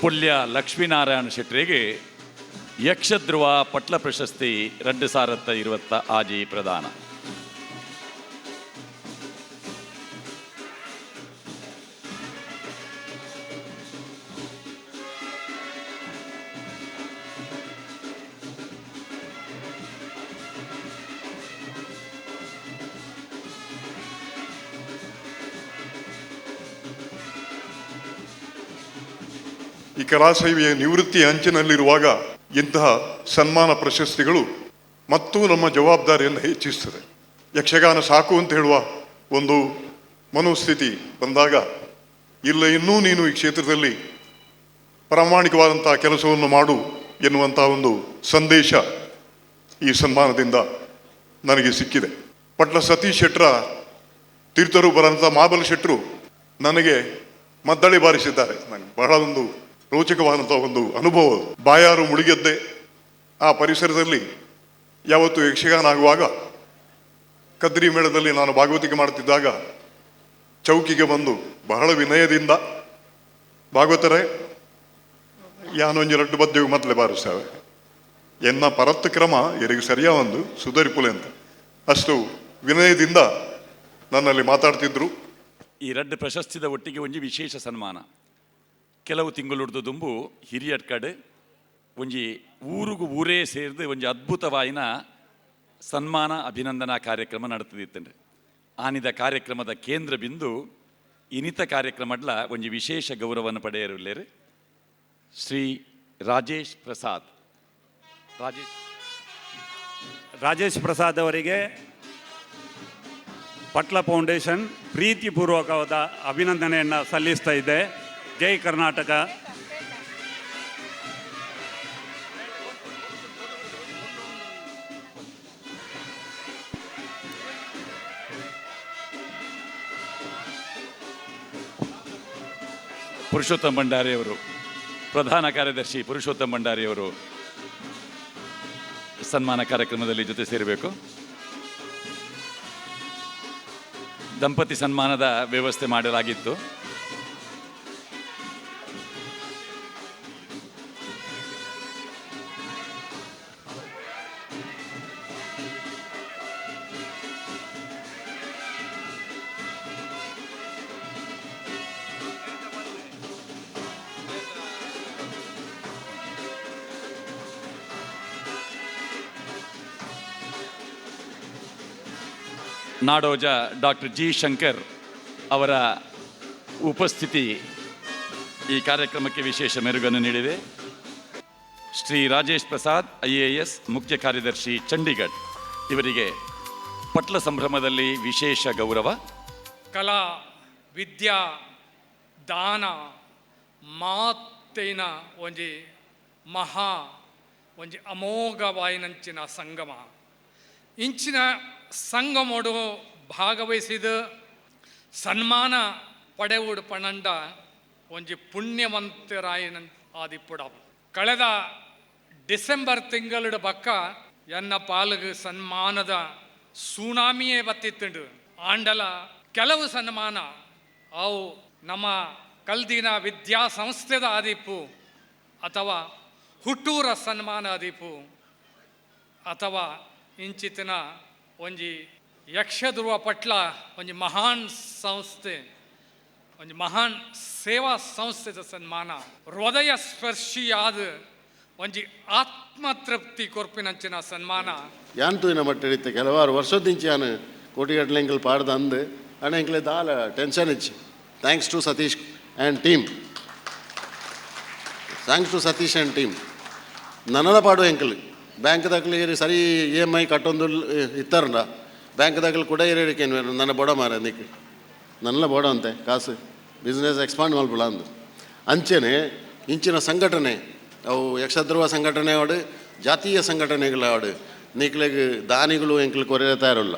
ಪುಲ್ಯ ಲಕ್ಷ್ಮೀನಾರಾಯಣ ಶೆಟ್ಟರಿಗೆ ಯಕ್ಷಧ್ರುವ ಪಟ್ಲ ಪ್ರಶಸ್ತಿ 2020 ಆಜಿ ಪ್ರದಾನ. ಈ ಕಲಾಸೇವೆಯ ನಿವೃತ್ತಿ ಅಂಚಿನಲ್ಲಿರುವಾಗ ಇಂತಹ ಸನ್ಮಾನ ಪ್ರಶಸ್ತಿಗಳು ಮತ್ತು ನಮ್ಮ ಜವಾಬ್ದಾರಿಯನ್ನು ಹೆಚ್ಚಿಸ್ತದೆ. ಯಕ್ಷಗಾನ ಸಾಕು ಅಂತ ಹೇಳುವ ಒಂದು ಮನೋಸ್ಥಿತಿ ಬಂದಾಗ, ಇಲ್ಲ ಇನ್ನೂ ನೀನು ಈ ಕ್ಷೇತ್ರದಲ್ಲಿ ಪ್ರಾಮಾಣಿಕವಾದಂಥ ಕೆಲಸವನ್ನು ಮಾಡು ಎನ್ನುವಂಥ ಒಂದು ಸಂದೇಶ ಈ ಸನ್ಮಾನದಿಂದ ನನಗೆ ಸಿಕ್ಕಿದೆ. ಪಟ್ಲ ಸತೀಶ್ ಶೆಟ್ಟರ ತೀರ್ಥರು ಬರಂಥ ಮಾಬಲ್ ಶೆಟ್ಟರು ನನಗೆ ಮದ್ದಳೆ ಬಾರಿಸಿದ್ದಾರೆ. ನನಗೆ ಬಹಳ ಒಂದು ರೋಚಕವಾದಂಥ ಒಂದು ಅನುಭವ. ಬಾಯಾರು ಮುಳುಗೆದ್ದೆ. ಆ ಪರಿಸರದಲ್ಲಿ ಯಾವತ್ತು ಯಕ್ಷಗಾನ ಆಗುವಾಗ ಕದ್ರಿ ಮೇಳದಲ್ಲಿ ನಾನು ಭಾಗವತಿಕೆ ಮಾಡುತ್ತಿದ್ದಾಗ ಚೌಕಿಗೆ ಬಂದು ಬಹಳ ವಿನಯದಿಂದ, ಭಾಗವತರೇ ಯಾನೊಂಜಿ ರಡ್ಡು ಬದ್ದೆವು ಮೊದಲೇ ಬಾರಿಸ್ತೇವೆ ಎನ್ನ ಪರತ್ ಕ್ರಮ ಎರಿಗೆ ಸರಿಯಾ ಒಂದು ಸುಧಾರಿಪುಲೆ ಅಂತ ಅಷ್ಟು ವಿನಯದಿಂದ ನನ್ನಲ್ಲಿ ಮಾತಾಡ್ತಿದ್ರು. ಈ ರಡ್ಡು ಪ್ರಶಸ್ತಿದ ಒಟ್ಟಿಗೆ ಒಂಜಿ ವಿಶೇಷ ಸನ್ಮಾನ. ಕೆಲವು ತಿಂಗಳುಡ್ದು ದುಂಬು ಹಿರಿಯಡ್ ಕಡೆ ಒಂಜಿ ಊರಿಗೂ ಊರೇ ಸೇರಿದು ಒಂಜಿ ಅದ್ಭುತವಾಯಿನ ಸನ್ಮಾನ ಅಭಿನಂದನಾ ಕಾರ್ಯಕ್ರಮ ನಡೆತಿದ್ದಂಡ್ರೆ ಆನಿದ ಕಾರ್ಯಕ್ರಮದ ಕೇಂದ್ರ ಬಿಂದು ಇನಿತ ಕಾರ್ಯಕ್ರಮಡ್ಲ ಒಂಜಿ ವಿಶೇಷ ಗೌರವವನ್ನು ಪಡೆಯರುಳ್ಳೇರು ಶ್ರೀ ರಾಜೇಶ್ ಪ್ರಸಾದ್. ರಾಜೇಶ್ ಪ್ರಸಾದ್ ಅವರಿಗೆ ಪಟ್ಲ ಫೌಂಡೇಶನ್ ಪ್ರೀತಿಪೂರ್ವಕವಾದ ಅಭಿನಂದನೆಯನ್ನು ಸಲ್ಲಿಸ್ತಾ ಇದೆ. ಜೈ ಕರ್ನಾಟಕ. ಪುರುಷೋತ್ತಮ್ ಭಂಡಾರಿಯವರು, ಪ್ರಧಾನ ಕಾರ್ಯದರ್ಶಿ ಪುರುಷೋತ್ತಮ್ ಭಂಡಾರಿಯವರು ಸನ್ಮಾನ ಕಾರ್ಯಕ್ರಮದಲ್ಲಿ ಜೊತೆ ಸೇರಬೇಕು. ದಂಪತಿ ಸನ್ಮಾನದ ವ್ಯವಸ್ಥೆ ಮಾಡಲಾಗಿತ್ತು. ನಾಡೋಜ ಡಾಕ್ಟರ್ ಜಿ ಶಂಕರ್ ಅವರ ಉಪಸ್ಥಿತಿ ಈ ಕಾರ್ಯಕ್ರಮಕ್ಕೆ ವಿಶೇಷ ಮೆರುಗನ್ನು ನೀಡಿದೆ. ಶ್ರೀ ರಾಜೇಶ್ ಪ್ರಸಾದ್ IAS ಮುಖ್ಯ ಕಾರ್ಯದರ್ಶಿ ಚಂಡೀಗಢ ಇವರಿಗೆ ಪಟ್ಲ ಸಂಭ್ರಮದಲ್ಲಿ ವಿಶೇಷ ಗೌರವ. ಕಲಾ ವಿದ್ಯಾ ದಾನ ಮಾತೇನ ಒಂಜಿ ಮಹಾ ಒಂಜಿ ಅಮೋಘವಾಯಿನಂಚಿನ ಸಂಗಮ. ಇಂಚಿನ ಸಂಗಮೋಡು ಭಾಗವಹಿಸಿದ ಸನ್ಮಾನ ಪಡೆವುಡು ಪಣಂಡ ಒಂಜಿ ಪುಣ್ಯವಂತರಾಯನ ಆದಿಪ್ಪುಡ. ಕಳೆದ ಡಿಸೆಂಬರ್ ತಿಂಗಳ ಬಕ್ಕ ಎನ್ನ ಪಾಲುಗು ಸನ್ಮಾನದ ಸುನಾಮಿಯೇ ಬತ್ತಿತ್ತುಂಡು. ಆಂಡಲ ಕೆಲವು ಸನ್ಮಾನ ಅವು ನಮ್ಮ ಕಲ್ದಿನ ವಿದ್ಯಾಸಂಸ್ಥೆದ ಆದಿಪ್ಪು, ಅಥವಾ ಹುಟ್ಟೂರ ಸನ್ಮಾನ ಆದಿಪ್ಪು, ಅಥವಾ ಇಂಚಿತ್ತಿನ ಒಂಜಿ ಯಕ್ಷಧ್ರುವ ಪಟ್ಲ ಒಂಜಿ ಮಹಾನ್ ಸಂಸ್ಥೆ, ಒಂಜಿ ಮಹಾನ್ ಸೇವಾ ಸಂಸ್ಥೆದ ಸನ್ಮಾನ ಹೃದಯ ಸ್ಪರ್ಶಿಯಾದ ಒಂಜಿ ಆತ್ಮತೃಪ್ತಿ ಕೊರ್ಪಿನಂಚಿನ ಸನ್ಮಾನ. ಯಾಂತೂನ ಮಟ್ಟಿಡಿತ್ತೆ ಕೆಲವಾರು ವರ್ಷದಿಂಚಿ ಯಾನು ಕೋಟಿಗಟ್ಟಲೆ ಎಂಕಲ್ ಪಾಡ್ದು ಅಂದು ಅಣ್ಣ ಎಂಕಲೆ ದಾಲ ಟೆನ್ಷನ್ ಇಚ್ಚಿ. Thanks to Satish and team, thanks to Satish and team. ನನ್ನದ ಪಾಡು ಎಂಕಲ್ ಬ್ಯಾಂಕ್ದಾಗಲಿ ಸರಿ EMI ಕಟ್ಟೊಂದು ಇತ್ತಾರಂಡ ಬ್ಯಾಂಕ್ದಾಗಲಿ ಕೂಡ ಇರೇಡಿಕೆ ನನ್ನ ಬೋಡ ಮಾರ ನಿಕ್ಕೆ ನನ್ನ ಬೋಡ ಅಂತೆ ಕಾಸು ಬಿಸ್ನೆಸ್ ಎಕ್ಸ್ಪಾಂಡ್ ಮಲ್ಪಡ ಅಂದು ಅಂಚೆನೆ ಇಂಚಿನ ಸಂಘಟನೆ ಅವು ಯಕ್ಷಧ್ರುವ ಸಂಘಟನೆ ಆಡು ಜಾತೀಯ ಸಂಘಟನೆಗಳ ಆಡು ನಿಕ್ಲೆಗೆ ದಾನಿಗಳು ಎಂಕ್ಲು ಕೊರೆತಾ ಇರೋಲ್ಲ.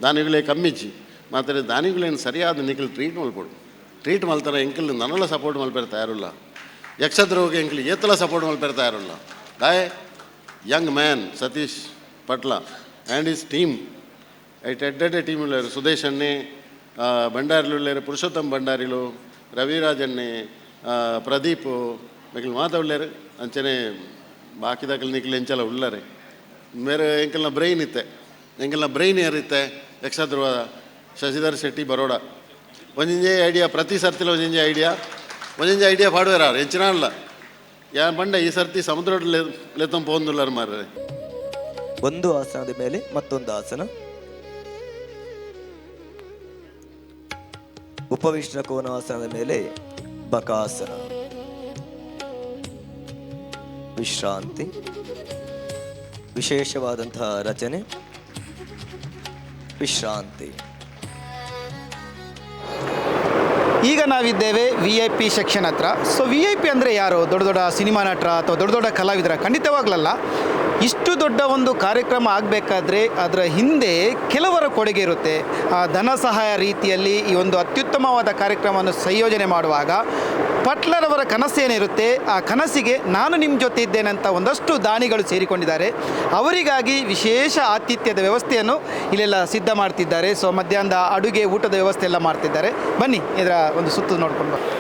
ದಾನಿಗಳೇ ಕಮ್ಮಿಚ್ಚಿ ಮಾತ್ರ ದಾನಿಗಳೇನು ಸರಿಯಾದ ನಿಕ್ಲು ಟ್ರೀಟ್ ಮಲ್ಪಡು. ಟ್ರೀಟ್ ಮಲ್ತಾರೆ ಎಂಕ್ಲು ನನ್ನೆಲ್ಲ ಸಪೋರ್ಟ್ ಮಲ್ಪೇರ್ತಾ ಇರೋಲ್ಲ. ಯಕ್ಷಧ್ರುವಗೆ ಎಂಕ್ಲು ಏತಲ ಸಪೋರ್ಟ್ ಮಲ್ಪೇರ್ತಾ ಇರೋಲ್ಲ. ಗಾಯ young man Satish Patla and his team, at a team ullaru Sudesh anne Bandarilu ullaru Purushottam Bandarilu Raviraj anne Pradeep mekil maata ullaru anchene baakidakal nikil enchela ullare mere enkalna brain itte enkalna brain eritte Yakshadruva Shashidhar Shetty Baroda onjinje idea prati sartilo onjinje idea paaduvera enchina alla ಯಾ ಬಂಡ ಈ ಸರ್ತಿ ಸಮುದ್ರ ಲೆತ್ತಂ ಪೋಂದುಲ್ಲರು ಮಾರ್ರೆ. ಒಂದು ಆಸನದ ಮೇಲೆ ಮತ್ತೊಂದು ಆಸನ. ಉಪವಿಷ್ಟ ಕೋನಾಸನದ ಮೇಲೆ ಬಕಾಸನ. ವಿಶ್ರಾಂತಿ. ವಿಶೇಷವಾದಂತಹ ರಚನೆ. ವಿಶ್ರಾಂತಿ. ಈಗ ನಾವಿದ್ದೇವೆ VIP ಸೆಕ್ಷನ್ ಹತ್ರ. ಸೊ VIP ಅಂದರೆ ಯಾರು? ದೊಡ್ಡ ದೊಡ್ಡ ಸಿನಿಮಾ ನಟರ ಅಥವಾ ದೊಡ್ಡ ದೊಡ್ಡ ಕಲಾವಿದರ? ಖಂಡಿತವಾಗ್ಲಲ್ಲ. ಇಷ್ಟು ದೊಡ್ಡ ಒಂದು ಕಾರ್ಯಕ್ರಮ ಆಗಬೇಕಾದ್ರೆ ಅದರ ಹಿಂದೆ ಕೆಲವರ ಕೊಡುಗೆ ಇರುತ್ತೆ. ಧನ ಸಹಾಯ ರೀತಿಯಲ್ಲಿ ಈ ಒಂದು ಅತ್ಯುತ್ತಮವಾದ ಕಾರ್ಯಕ್ರಮವನ್ನು ಸಂಯೋಜನೆ ಮಾಡುವಾಗ ಪಟ್ಲರವರ ಕನಸೇನಿರುತ್ತೆ, ಆ ಕನಸಿಗೆ ನಾನು ನಿಮ್ಮ ಜೊತೆ ಇದ್ದೇನೆ ಅಂತ ಒಂದಷ್ಟು ದಾನಿಗಳು ಸೇರಿಕೊಂಡಿದ್ದಾರೆ. ಅವರಿಗಾಗಿ ವಿಶೇಷ ಆತಿಥ್ಯದ ವ್ಯವಸ್ಥೆಯನ್ನು ಇಲ್ಲೆಲ್ಲ ಸಿದ್ಧ ಮಾಡ್ತಿದ್ದಾರೆ. ಸೊ ಮಧ್ಯಾಹ್ನದ ಅಡುಗೆ ಊಟದ ವ್ಯವಸ್ಥೆ ಎಲ್ಲ ಮಾಡ್ತಿದ್ದಾರೆ. ಬನ್ನಿ ಇದರ ಒಂದು ಸುತ್ತು ನೋಡ್ಕೊಂಡು ಬನ್ನಿ.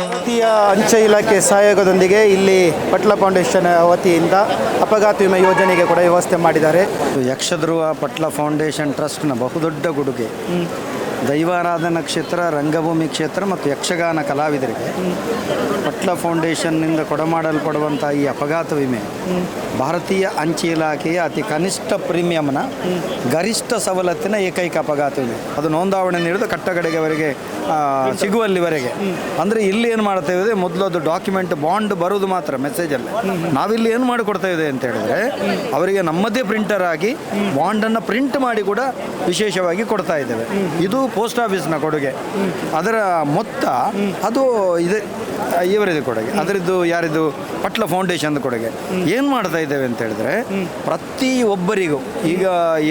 ಭಾರತೀಯ ಅಂಚೆ ಇಲಾಖೆ ಸಹಯೋಗದೊಂದಿಗೆ ಇಲ್ಲಿ ಪಟ್ಲ ಫೌಂಡೇಶನ್ ವತಿಯಿಂದ ಅಪಘಾತ ವಿಮೆ ಯೋಜನೆಗೆ ಕೂಡ ವ್ಯವಸ್ಥೆ ಮಾಡಿದ್ದಾರೆ. ಯಕ್ಷಧ್ರುವ ಪಟ್ಲ ಫೌಂಡೇಶನ್ ಟ್ರಸ್ಟ್ನ ಬಹುದೊಡ್ಡ ಕೊಡುಗೆ ದೈವಾರಾಧನಾ ಕ್ಷೇತ್ರ, ರಂಗಭೂಮಿ ಕ್ಷೇತ್ರ ಮತ್ತು ಯಕ್ಷಗಾನ ಕಲಾವಿದರಿಗೆ ಪಟ್ಲ ಫೌಂಡೇಶನ್ನಿಂದ ಕೊಡಮಾಡಲ್ಪಡುವಂಥ ಈ ಅಪಘಾತ ವಿಮೆ ಭಾರತೀಯ ಅಂಚೆ ಇಲಾಖೆಯ ಅತಿ ಕನಿಷ್ಠ ಪ್ರೀಮಿಯಮ್ನ ಗರಿಷ್ಠ ಸವಲತ್ತಿನ ಏಕೈಕ ಅಪಘಾತ ವಿಮೆ. ಅದು ನೋಂದಾವಣೆ ನೀಡಿದ ಕಟ್ಟಕಡೆಯವರೆಗೆ ಸಿಗುವಲ್ಲಿವರೆಗೆ. ಅಂದರೆ ಇಲ್ಲಿ ಏನು ಮಾಡ್ತಾ ಇದೆ, ಮೊದಲು ಅದು ಡಾಕ್ಯುಮೆಂಟ್ ಬಾಂಡ್ ಬರೋದು ಮಾತ್ರ ಮೆಸೇಜಲ್ಲಿ. ನಾವಿಲ್ಲಿ ಏನು ಮಾಡಿಕೊಡ್ತಾ ಇದೆ ಅಂತ ಹೇಳಿದ್ರೆ ಅವರಿಗೆ ನಮ್ಮದೇ ಪ್ರಿಂಟರ್ ಆಗಿ ಬಾಂಡನ್ನು ಪ್ರಿಂಟ್ ಮಾಡಿ ಕೂಡ ವಿಶೇಷವಾಗಿ ಕೊಡ್ತಾ ಇದ್ದೇವೆ. ಇದು ಪೋಸ್ಟ್ ಆಫೀಸ್ನ ಕೊಡುಗೆ. ಅದರ ಮೊತ್ತ ಅದು ಇದೆ ಇವರಿದು ಕೊಡುಗೆ. ಅದರದ್ದು ಯಾರಿದು ಪಟ್ಲ ಫೌಂಡೇಶನ್ ಕೊಡುಗೆ. ಏನು ಮಾಡ್ತಾ ಇದ್ದೇವೆ ಅಂತ ಹೇಳಿದ್ರೆ ಪ್ರತಿಯೊಬ್ಬರಿಗೂ ಈಗ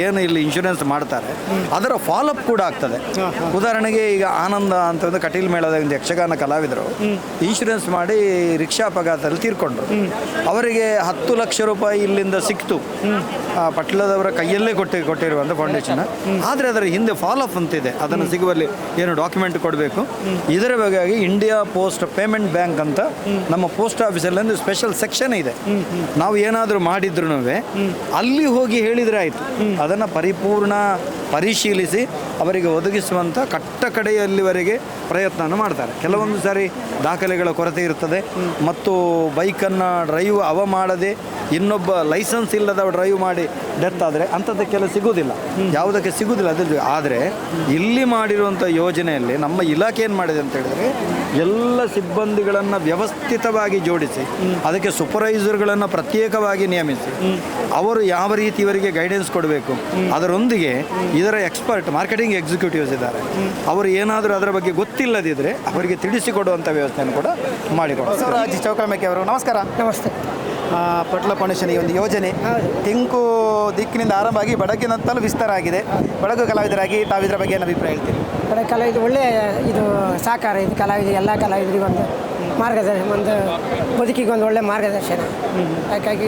ಏನು ಇಲ್ಲಿ ಇನ್ಶೂರೆನ್ಸ್ ಮಾಡ್ತಾರೆ ಅದರ ಫಾಲೋಅಪ್ ಕೂಡ ಆಗ್ತದೆ. ಉದಾಹರಣೆಗೆ ಈಗ ಆನಂದ ಅಂತ ಒಂದು ಕಟೀಲ್ ಮೇಳದ ಒಂದು ಯಕ್ಷಗಾನ ಕಲಾವಿದರು ಇನ್ಶೂರೆನ್ಸ್ ಮಾಡಿ ರಿಕ್ಷಾ ಅಪಘಾತದಲ್ಲಿ ತೀರ್ಕೊಂಡ್ರು. ಅವರಿಗೆ 10 ಲಕ್ಷ ರೂಪಾಯಿ ಇಲ್ಲಿಂದ ಸಿಕ್ತು, ಪಟ್ಲದವರ ಕೈಯಲ್ಲೇ ಕೊಟ್ಟಿರುವಂಥ ಫೌಂಡೇಶನ್. ಆದರೆ ಅದರ ಹಿಂದೆ ಫಾಲೋಅಪ್ ಅಂತಿದೆ, ಅದನ್ನು ಸಿಗುವಲ್ಲಿ ಏನು ಡಾಕ್ಯುಮೆಂಟ್ ಕೊಡಬೇಕು. ಇದರ ಬಗೆಯಾಗಿ ಇಂಡಿಯಾ ಪೋಸ್ಟ್ ಪೇಮೆಂಟ್ ಬ್ಯಾಂಕ್ ಅಂತ ನಮ್ಮ ಪೋಸ್ಟ್ ಆಫೀಸಲ್ಲಿ ಒಂದು ಸ್ಪೆಷಲ್ ಸೆಕ್ಷನ್ ಇದೆ. ನಾವು ಏನಾದರೂ ಮಾಡಿದ್ರು ಅಲ್ಲಿ ಹೋಗಿ ಹೇಳಿದರೆ ಆಯಿತು, ಅದನ್ನು ಪರಿಪೂರ್ಣ ಪರಿಶೀಲಿಸಿ ಅವರಿಗೆ ಒದಗಿಸುವಂಥ ಕಟ್ಟ ಕಡೆಯಲ್ಲಿವರೆಗೆ ಪ್ರಯತ್ನ ಮಾಡ್ತಾರೆ. ಕೆಲವೊಂದು ಸಾರಿ ದಾಖಲೆಗಳ ಕೊರತೆ ಇರ್ತದೆ ಮತ್ತು ಬೈಕನ್ನು ಡ್ರೈವ್ ಮಾಡದೆ ಇನ್ನೊಬ್ಬ ಲೈಸೆನ್ಸ್ ಇಲ್ಲದ ಡ್ರೈವ್ ಮಾಡಿ ಡೆತ್ ಆದರೆ ಅಂಥದ್ದಕ್ಕೆಲ್ಲ ಸಿಗೋದಿಲ್ಲ, ಯಾವುದಕ್ಕೆ ಸಿಗೋದಿಲ್ಲ. ಅದ್ರ ಆದರೆ ಇಲ್ಲಿ ಮಾಡಿರುವಂಥ ಯೋಜನೆಯಲ್ಲಿ ನಮ್ಮ ಇಲಾಖೆ ಏನು ಮಾಡಿದೆ ಅಂತ ಹೇಳಿದರೆ ಎಲ್ಲ ಸಿಬ್ಬಂದಿಗಳನ್ನು ವ್ಯವಸ್ಥಿತವಾಗಿ ಜೋಡಿಸಿ ಅದಕ್ಕೆ ಸೂಪರ್ವೈಸರ್ಗಳನ್ನು ಪ್ರತ್ಯೇಕವಾಗಿ ನೇಮಿಸಿ ಅವರು ಯಾವ ರೀತಿ ಇವರಿಗೆ ಗೈಡೆನ್ಸ್ ಕೊಡಬೇಕು, ಅದರೊಂದಿಗೆ ಇದರ ಎಕ್ಸ್ಪರ್ಟ್ ಮಾರ್ಕೆಟಿಂಗ್ ಎಕ್ಸಿಕ್ಯೂಟಿವ್ಸ್ ಇದ್ದಾರೆ, ಅವರು ಏನಾದರೂ ಅದರ ಬಗ್ಗೆ ಗೊತ್ತಿಲ್ಲದಿದ್ದರೆ ಅವರಿಗೆ ತಿಳಿಸಿಕೊಡುವಂಥ ವ್ಯವಸ್ಥೆಯನ್ನು ಕೂಡ ಮಾಡಿಕೊಡ್ತಾರೆ. ಬಸವರಾಜ್ ಚೌಕಮಕ್ಕೆ ಅವರು ನಮಸ್ಕಾರ. ನಮಸ್ತೆ. ಪಟ್ಲ ಫೌಂಡೇಶನ್ ಈ ಒಂದು ಯೋಜನೆ ತೆಂಕು ದಿಕ್ಕಿನಿಂದ ಆರಂಭ ಆಗಿ ಬಡಗಿನಂತಲೂ ವಿಸ್ತಾರ ಆಗಿದೆ. ಬಡಗು ಕಲಾವಿದರಾಗಿ ತಾವಿದ್ರ ಬಗ್ಗೆ ಏನು ಅಭಿಪ್ರಾಯ ಹೇಳ್ತೀರಿ? ಬಡ ಕಲಾವಿದ ಒಳ್ಳೆಯ ಇದು ಸಹಕಾರ, ಇದು ಕಲಾವಿದ ಎಲ್ಲ ಕಲಾವಿದರಿಗೆ ಒಂದು ಮಾರ್ಗದರ್ಶನ, ಒಂದು ಬದುಕಿಗೆ ಒಂದು ಒಳ್ಳೆಯ ಮಾರ್ಗದರ್ಶನ. ಹಾಗಾಗಿ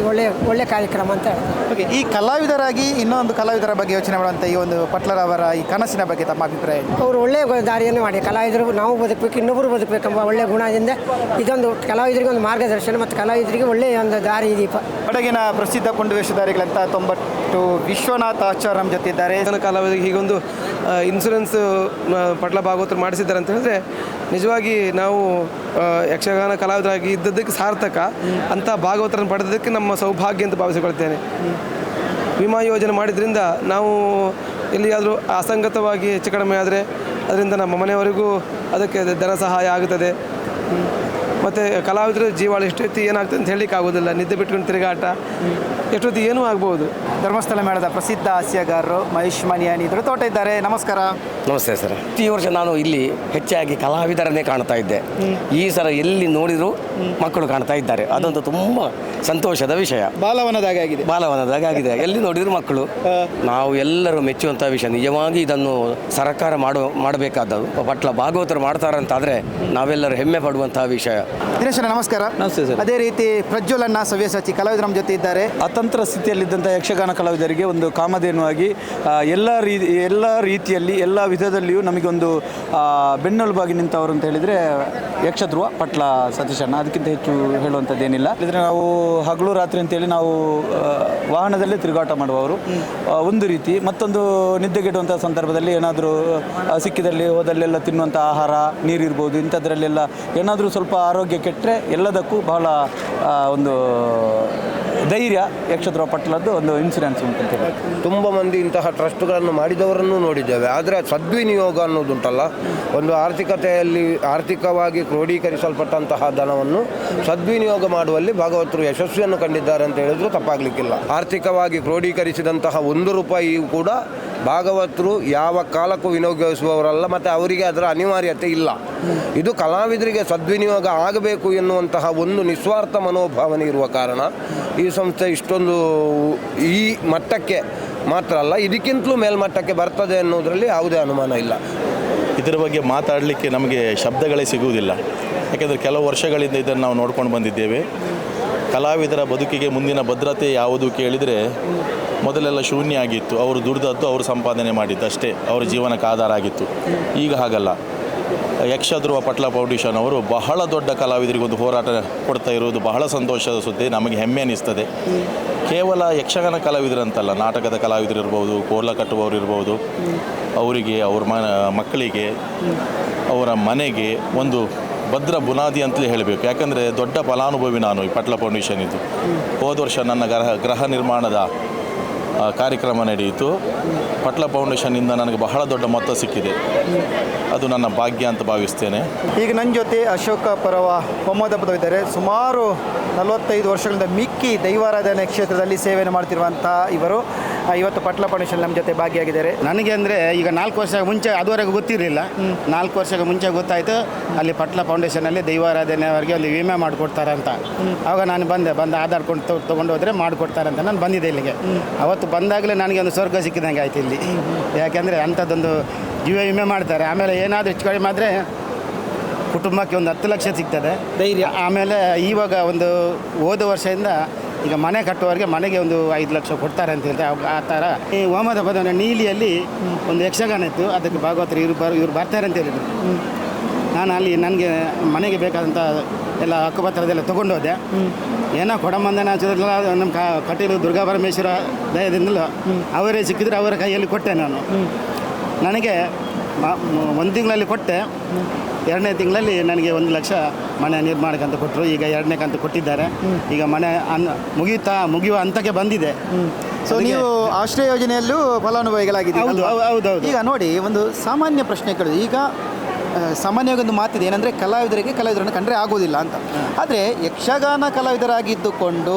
ಒಳ್ಳೆ ಕಾರ್ಯಕ್ರಮ ಅಂತ ಹೇಳ್ತಾರೆ. ಓಕೆ, ಈ ಕಲಾವಿದರಾಗಿ ಇನ್ನೊಂದು ಕಲಾವಿದರ ಬಗ್ಗೆ ಯೋಚನೆ ಮಾಡುವಂಥ ಈ ಒಂದು ಪಟ್ಲರವರ ಈ ಕನಸಿನ ಬಗ್ಗೆ ತಮ್ಮ ಅಭಿಪ್ರಾಯ? ಅವರು ಒಳ್ಳೆಯ ದಾರಿಯನ್ನು ಮಾಡಿ ಕಲಾವಿದರು ನಾವು ಬದುಕಬೇಕು, ಇನ್ನೊಬ್ಬರು ಬದುಕಬೇಕೆಂಬ ಒಳ್ಳೆಯ ಗುಣದಿಂದ ಇದೊಂದು ಕಲಾವಿದರಿಗೆ ಒಂದು ಮಾರ್ಗದರ್ಶನ ಮತ್ತು ಕಲಾವಿದರಿಗೆ ಒಳ್ಳೆಯ ಒಂದು ದಾರಿ ದೀಪ. ಕೊಡಗಿನ ಪ್ರಸಿದ್ಧ ಪುಂಡು ವೇಷಧಾರಿಗಳಂತ 90 ವಿಶ್ವನಾಥ್ ಆಚಾರ್ ನಮ್ಮ ಜೊತೆ ಇದ್ದಾರೆ. ಕಲಾವಿದರಿಗೆ ಹೀಗೊಂದು ಇನ್ಸೂರೆನ್ಸ್ ಪಟ್ಲ ಭಾಗವತರು ಮಾಡಿಸಿದ್ದಾರೆ ಅಂತ ಹೇಳಿದ್ರೆ ನಿಜವಾಗಿ ನಾವು ಯಕ್ಷಗಾನ ಕಲಾವಿದರಾಗಿ ಇದ್ದದ್ದಕ್ಕೆ ಸಾರ್ಥಕ. ಅಂಥ ಭಾಗವತರನ್ನು ಪಡೆದಕ್ಕೆ ನಮ್ಮ ಸೌಭಾಗ್ಯ ಅಂತ ಭಾವಿಸಿಕೊಳ್ತೇನೆ. ವಿಮಾ ಯೋಜನೆ ಮಾಡಿದ್ರಿಂದ ನಾವು ಎಲ್ಲಿಯಾದರೂ ಅಸಂಗತವಾಗಿ ಹೆಚ್ಚು ಕಡಿಮೆ ಆದರೆ ಅದರಿಂದ ನಮ್ಮ ಮನೆಯವರಿಗೂ ಅದಕ್ಕೆ ಧನ ಸಹಾಯ ಆಗುತ್ತದೆ. ಮತ್ತು ಕಲಾವಿದರು ಜೀವಾಳು ಎಷ್ಟೊತ್ತಿ ಏನಾಗ್ತದೆ ಅಂತ ಹೇಳಲಿಕ್ಕೆ ಆಗೋದಿಲ್ಲ. ನಿದ್ದೆ ಬಿಟ್ಕೊಂಡು ತಿರುಗಾಟ ಎಷ್ಟೊತ್ತಿ ಏನೂ ಆಗ್ಬೋದು. ಧರ್ಮಸ್ಥಳ ಮೇಳದ ಪ್ರಸಿದ್ಧ ಹಾಸ್ಯಗಾರರು ಮಹೇಶ್ ಮನಿಯಾನಿ ಇದ್ರು ತೋಟ ಇದ್ದಾರೆ. ನಮಸ್ಕಾರ. ನಮಸ್ತೆ ಸರ್. ಈ ವರ್ಷ ನಾನು ಇಲ್ಲಿ ಹೆಚ್ಚಾಗಿ ಕಲಾವಿದರನ್ನೇ ಕಾಣ್ತಾ ಇದ್ದೆ. ಈ ಸಲ ಎಲ್ಲಿ ನೋಡಿದರೂ ಮಕ್ಕಳು ಕಾಣ್ತಾ ಇದ್ದಾರೆ. ಅದೊಂದು ತುಂಬ ಸಂತೋಷದ ವಿಷಯ. ಬಾಲವನದಾಗಿದೆ. ಎಲ್ಲಿ ನೋಡಿದ್ರು ಮಕ್ಕಳು. ನಾವು ಎಲ್ಲರೂ ಮೆಚ್ಚುವಂಥ ವಿಷಯ. ನಿಜವಾಗಿ ಇದನ್ನು ಸರ್ಕಾರ ಮಾಡಬೇಕಾದದ್ದು ಪಟ್ಲ ಭಾಗವತರು ಮಾಡ್ತಾರಂತಾದರೆ ನಾವೆಲ್ಲರೂ ಹೆಮ್ಮೆ ಪಡುವಂತಹ ವಿಷಯ. ದಿನೇಶನ ನಮಸ್ಕಾರ. ನಮಸ್ತೆ ಸರ್. ಅದೇ ರೀತಿ ಪ್ರಜ್ವಲನ್ನ ಸವ್ಯಸಾಚಿ ಕಲಾವಿದರು ನಮ್ಮ ಜೊತೆ ಇದ್ದಾರೆ. ಅತಂತ್ರ ಸ್ಥಿತಿಯಲ್ಲಿದ್ದಂಥ ಯಕ್ಷಗಾನ ಕಲಾವಿದರಿಗೆ ಒಂದು ಕಾಮಧೇನುವಾಗಿ ಎಲ್ಲ ರೀತಿಯಲ್ಲಿ ಎಲ್ಲ ವಿಧದಲ್ಲಿಯೂ ನಮಗೊಂದು ಬೆನ್ನೆಲುಬಾಗಿ ನಿಂತವರು ಅಂತ ಹೇಳಿದರೆ ಯಕ್ಷಧ್ರುವ ಪಟ್ಲ ಸತೀಶಣ್ಣ. ಅದಕ್ಕಿಂತ ಹೆಚ್ಚು ಹೇಳುವಂಥದ್ದೇನಿಲ್ಲ. ಇದ್ರೆ ನಾವು ಹಗಲು ರಾತ್ರಿ ಅಂತೇಳಿ ನಾವು ವಾಹನದಲ್ಲೇ ತಿರುಗಾಟ ಮಾಡುವವರು ಒಂದು ರೀತಿ. ಮತ್ತೊಂದು ನಿದ್ದೆಗೆಡುವಂಥ ಸಂದರ್ಭದಲ್ಲಿ ಏನಾದರೂ ಸಿಕ್ಕಿದಲ್ಲಿ ಹೋದಲ್ಲೆಲ್ಲ ತಿನ್ನುವಂಥ ಆಹಾರ ನೀರಿರ್ಬೋದು, ಇಂಥದ್ರಲ್ಲೆಲ್ಲ ಏನಾದರೂ ಸ್ವಲ್ಪ ಆರೋಗ್ಯ ಕೆಟ್ಟರೆ ಎಲ್ಲದಕ್ಕೂ ಬಹಳ ಒಂದು ಧೈರ್ಯ ಯಕ್ಷಧ್ರುವ ಪಟ್ಲದ್ದು ಒಂದು ಇನ್ಸೂರೆನ್ಸ್ ಉಂಟು ಅಂತ ಹೇಳಿ. ತುಂಬ ಮಂದಿ ಇಂತಹ ಟ್ರಸ್ಟ್ಗಳನ್ನು ಮಾಡಿದವರನ್ನು ನೋಡಿದ್ದೇವೆ. ಆದರೆ ಸದ್ವಿನಿಯೋಗ ಅನ್ನೋದುಂಟಲ್ಲ, ಒಂದು ಆರ್ಥಿಕವಾಗಿ ಕ್ರೋಢೀಕರಿಸಲ್ಪಟ್ಟಂತಹ ಧನವನ್ನು ಸದ್ವಿನಿಯೋಗ ಮಾಡುವಲ್ಲಿ ಭಾಗವತರು ಯಶಸ್ವಿಯನ್ನು ಕಂಡಿದ್ದಾರೆ ಅಂತ ಹೇಳಿದ್ರು ತಪ್ಪಾಗಲಿಕ್ಕಿಲ್ಲ. ಆರ್ಥಿಕವಾಗಿ ಕ್ರೋಢೀಕರಿಸಿದಂತಹ 1 ರೂಪಾಯಿಯೂ ಕೂಡ ಭಾಗವತರು ಯಾವ ಕಾಲಕ್ಕೂ ವಿನಿಯೋಗಿಸುವವರಲ್ಲ, ಮತ್ತು ಅವರಿಗೆ ಅದರ ಅನಿವಾರ್ಯತೆ ಇಲ್ಲ. ಇದು ಕಲಾವಿದರಿಗೆ ಸದ್ವಿನಿಯೋಗ ಆಗಬೇಕು ಎನ್ನುವಂತಹ ಒಂದು ನಿಸ್ವಾರ್ಥ ಮನೋಭಾವನೆ ಇರುವ ಕಾರಣ ಈ ಸಂಸ್ಥೆ ಇಷ್ಟೊಂದು ಈ ಮಟ್ಟಕ್ಕೆ ಮಾತ್ರ ಅಲ್ಲ, ಇದಕ್ಕಿಂತಲೂ ಮೇಲ್ಮಟ್ಟಕ್ಕೆ ಬರ್ತದೆ ಅನ್ನೋದರಲ್ಲಿ ಯಾವುದೇ ಅನುಮಾನ ಇಲ್ಲ. ಇದರ ಬಗ್ಗೆ ಮಾತಾಡಲಿಕ್ಕೆ ನಮಗೆ ಶಬ್ದಗಳೇ ಸಿಗುವುದಿಲ್ಲ. ಯಾಕೆಂದರೆ ಕೆಲವು ವರ್ಷಗಳಿಂದ ಇದನ್ನು ನಾವು ನೋಡ್ಕೊಂಡು ಬಂದಿದ್ದೇವೆ. ಕಲಾವಿದರ ಬದುಕಿಗೆ ಮುಂದಿನ ಭದ್ರತೆ ಯಾವುದು ಕೇಳಿದರೆ ಮೊದಲೆಲ್ಲ ಶೂನ್ಯ ಆಗಿತ್ತು. ಅವರು ದುಡಿದದ್ದು ಅವರು ಸಂಪಾದನೆ ಮಾಡಿದ್ದು ಅಷ್ಟೇ ಅವರ ಜೀವನಕ್ಕೆ ಆಧಾರ ಆಗಿತ್ತು. ಈಗ ಹಾಗಲ್ಲ. ಯಕ್ಷಧ್ರುವ ಪಟ್ಲ ಫೌಂಡೇಶನ್ ಅವರು ಬಹಳ ದೊಡ್ಡ ಕಲಾವಿದರಿಗೆ ಒಂದು ಹೋರಾಟ ಕೊಡ್ತಾ ಇರುವುದು ಬಹಳ ಸಂತೋಷದ ಸುದ್ದಿ, ನಮಗೆ ಹೆಮ್ಮೆ ಅನ್ನಿಸ್ತದೆ. ಕೇವಲ ಯಕ್ಷಗಾನ ಕಲಾವಿದರಂತಲ್ಲ, ನಾಟಕದ ಕಲಾವಿದರಿರ್ಬೋದು, ಕೋಲ ಕಟ್ಟುವವರು ಇರ್ಬೋದು, ಅವರಿಗೆ ಅವ್ರ ಮಕ್ಕಳಿಗೆ ಅವರ ಮನೆಗೆ ಒಂದು ಭದ್ರ ಬುನಾದಿ ಅಂತಲೇ ಹೇಳಬೇಕು. ಯಾಕಂದರೆ ದೊಡ್ಡ ಫಲಾನುಭವಿ ನಾನು ಈ ಪಟ್ಲ ಫೌಂಡೇಶನ್ ಇದು. ಹೋದ ವರ್ಷ ನನ್ನ ಗೃಹ ನಿರ್ಮಾಣದ ಕಾರ್ಯಕ್ರಮ ನಡೆಯಿತು. ಪಟ್ಲ ಫೌಂಡೇಶನ್ನಿಂದ ನನಗೆ ಬಹಳ ದೊಡ್ಡ ಮೊತ್ತ ಸಿಕ್ಕಿದೆ. ಅದು ನನ್ನ ಭಾಗ್ಯ ಅಂತ ಭಾವಿಸ್ತೇನೆ. ಈಗ ನನ್ನ ಜೊತೆ ಅಶೋಕ ಪರವ ಹೊಮ್ಮದಪ್ಪದವಿದ್ದಾರೆ. ಸುಮಾರು 45 ವರ್ಷಗಳಿಂದ ಮಿಕ್ಕಿ ದೈವಾರಾಧನೆ ಕ್ಷೇತ್ರದಲ್ಲಿ ಸೇವೆಯನ್ನು ಮಾಡ್ತಿರುವಂಥ ಇವರು ಇವತ್ತು ಪಟ್ಲ ಫೌಂಡೇಶನ್ ನಮ್ಮ ಜೊತೆ ಭಾಗಿಯಾಗಿದ್ದಾರೆ. ನನಗೆ ಅಂದರೆ ಈಗ 4 ವರ್ಷ ಮುಂಚೆ ಅದುವರೆಗೂ ಗೊತ್ತಿರಲಿಲ್ಲ. 4 ವರ್ಷಕ್ಕೆ ಮುಂಚೆ ಗೊತ್ತಾಯಿತು ಅಲ್ಲಿ ಪಟ್ಲ ಫೌಂಡೇಶನಲ್ಲಿ ದೈವಾರಾಧನೆಯವರಿಗೆ ಒಂದು ವಿಮೆ ಮಾಡಿಕೊಡ್ತಾರೆ ಅಂತ. ಆವಾಗ ನಾನು ಬಂದು ಆಧಾರ್ ತೊಗೊಂಡು ಹೋದರೆ ಮಾಡಿಕೊಡ್ತಾರೆ ಅಂತ ನಾನು ಬಂದಿದ್ದೆ ಇಲ್ಲಿಗೆ. ಅವತ್ತು ಬಂದಾಗಲೇ ನನಗೆ ಒಂದು ಸ್ವರ್ಗ ಸಿಕ್ಕಿದಂಗೆ ಆಯ್ತು ಇಲ್ಲಿ. ಯಾಕೆಂದರೆ ಅಂಥದ್ದೊಂದು ಜೀವ ವಿಮೆ ಮಾಡ್ತಾರೆ. ಆಮೇಲೆ ಏನಾದರೂ ಹೆಚ್ಚು ಕಡಿಮೆ ಆದರೆ ಕುಟುಂಬಕ್ಕೆ ಒಂದು 10 ಲಕ್ಷ ಸಿಗ್ತದೆ ಧೈರ್ಯ. ಆಮೇಲೆ ಇವಾಗ ಒಂದು ಹೋದ ವರ್ಷದಿಂದ ಈಗ ಮನೆ ಕಟ್ಟುವವರಿಗೆ ಮನೆಗೆ ಒಂದು 5 ಲಕ್ಷ ಕೊಡ್ತಾರೆ ಅಂತ ಹೇಳ್ತಾರೆ. ಆ ಥರ ಈ ಹೋಮದ ಪದ ನೀಲಿಯಲ್ಲಿ ಒಂದು ಯಕ್ಷಗಾನ ಇತ್ತು, ಅದಕ್ಕೆ ಭಾಗವತರು ಇವರು ಬರ್ತಾರೆ ಅಂತ ಹೇಳಿದರು. ನಾನು ಅಲ್ಲಿ ನನಗೆ ಮನೆಗೆ ಬೇಕಾದಂಥ ಎಲ್ಲ ಹಕ್ಕುಪತ್ರದೆಲ್ಲ ತೊಗೊಂಡು ಹೋದೆ. ಏನೋ ಕೊಡಂಬಂದನ ನಮ್ಮ ಕಟೀಲು ದುರ್ಗಾ ಪರಮೇಶ್ವರ ದಯದಿಂದಲೂ ಅವರೇ ಸಿಕ್ಕಿದ್ರು, ಅವರ ಕೈಯಲ್ಲಿ ಕೊಟ್ಟೆ ನಾನು. ನನಗೆ 1 ತಿಂಗಳಲ್ಲಿ ಕೊಟ್ಟೆ, 2ನೇ ತಿಂಗಳಲ್ಲಿ ನನಗೆ 1 ಲಕ್ಷ ಮನೆ ನಿರ್ಮಾಣಕ್ಕಂತ ಕೊಟ್ಟರು. ಈಗ 2ನೇ ಕಂತು ಕೊಟ್ಟಿದ್ದಾರೆ. ಈಗ ಮನೆ ಮುಗಿಯುವ ಹಂತಕ್ಕೆ ಬಂದಿದೆ. ಸೊ ನೀವು ಆಶ್ರಯ ಯೋಜನೆಯಲ್ಲೂ ಫಲಾನುಭವಿಗಳಾಗಿದ್ದೀರಿ. ಹೌದೌದು. ಈಗ ನೋಡಿ, ಒಂದು ಸಾಮಾನ್ಯ ಪ್ರಶ್ನೆ ಕೇಳಿದ್ರು. ಈಗ ಸಾಮಾನ್ಯವಾಗಿ ಒಂದು ಮಾತಿದೆ, ಏನಂದರೆ ಕಲಾವಿದರನ್ನು ಕಂಡ್ರೆ ಆಗೋದಿಲ್ಲ ಅಂತ. ಆದರೆ ಯಕ್ಷಗಾನ ಕಲಾವಿದರಾಗಿದ್ದುಕೊಂಡು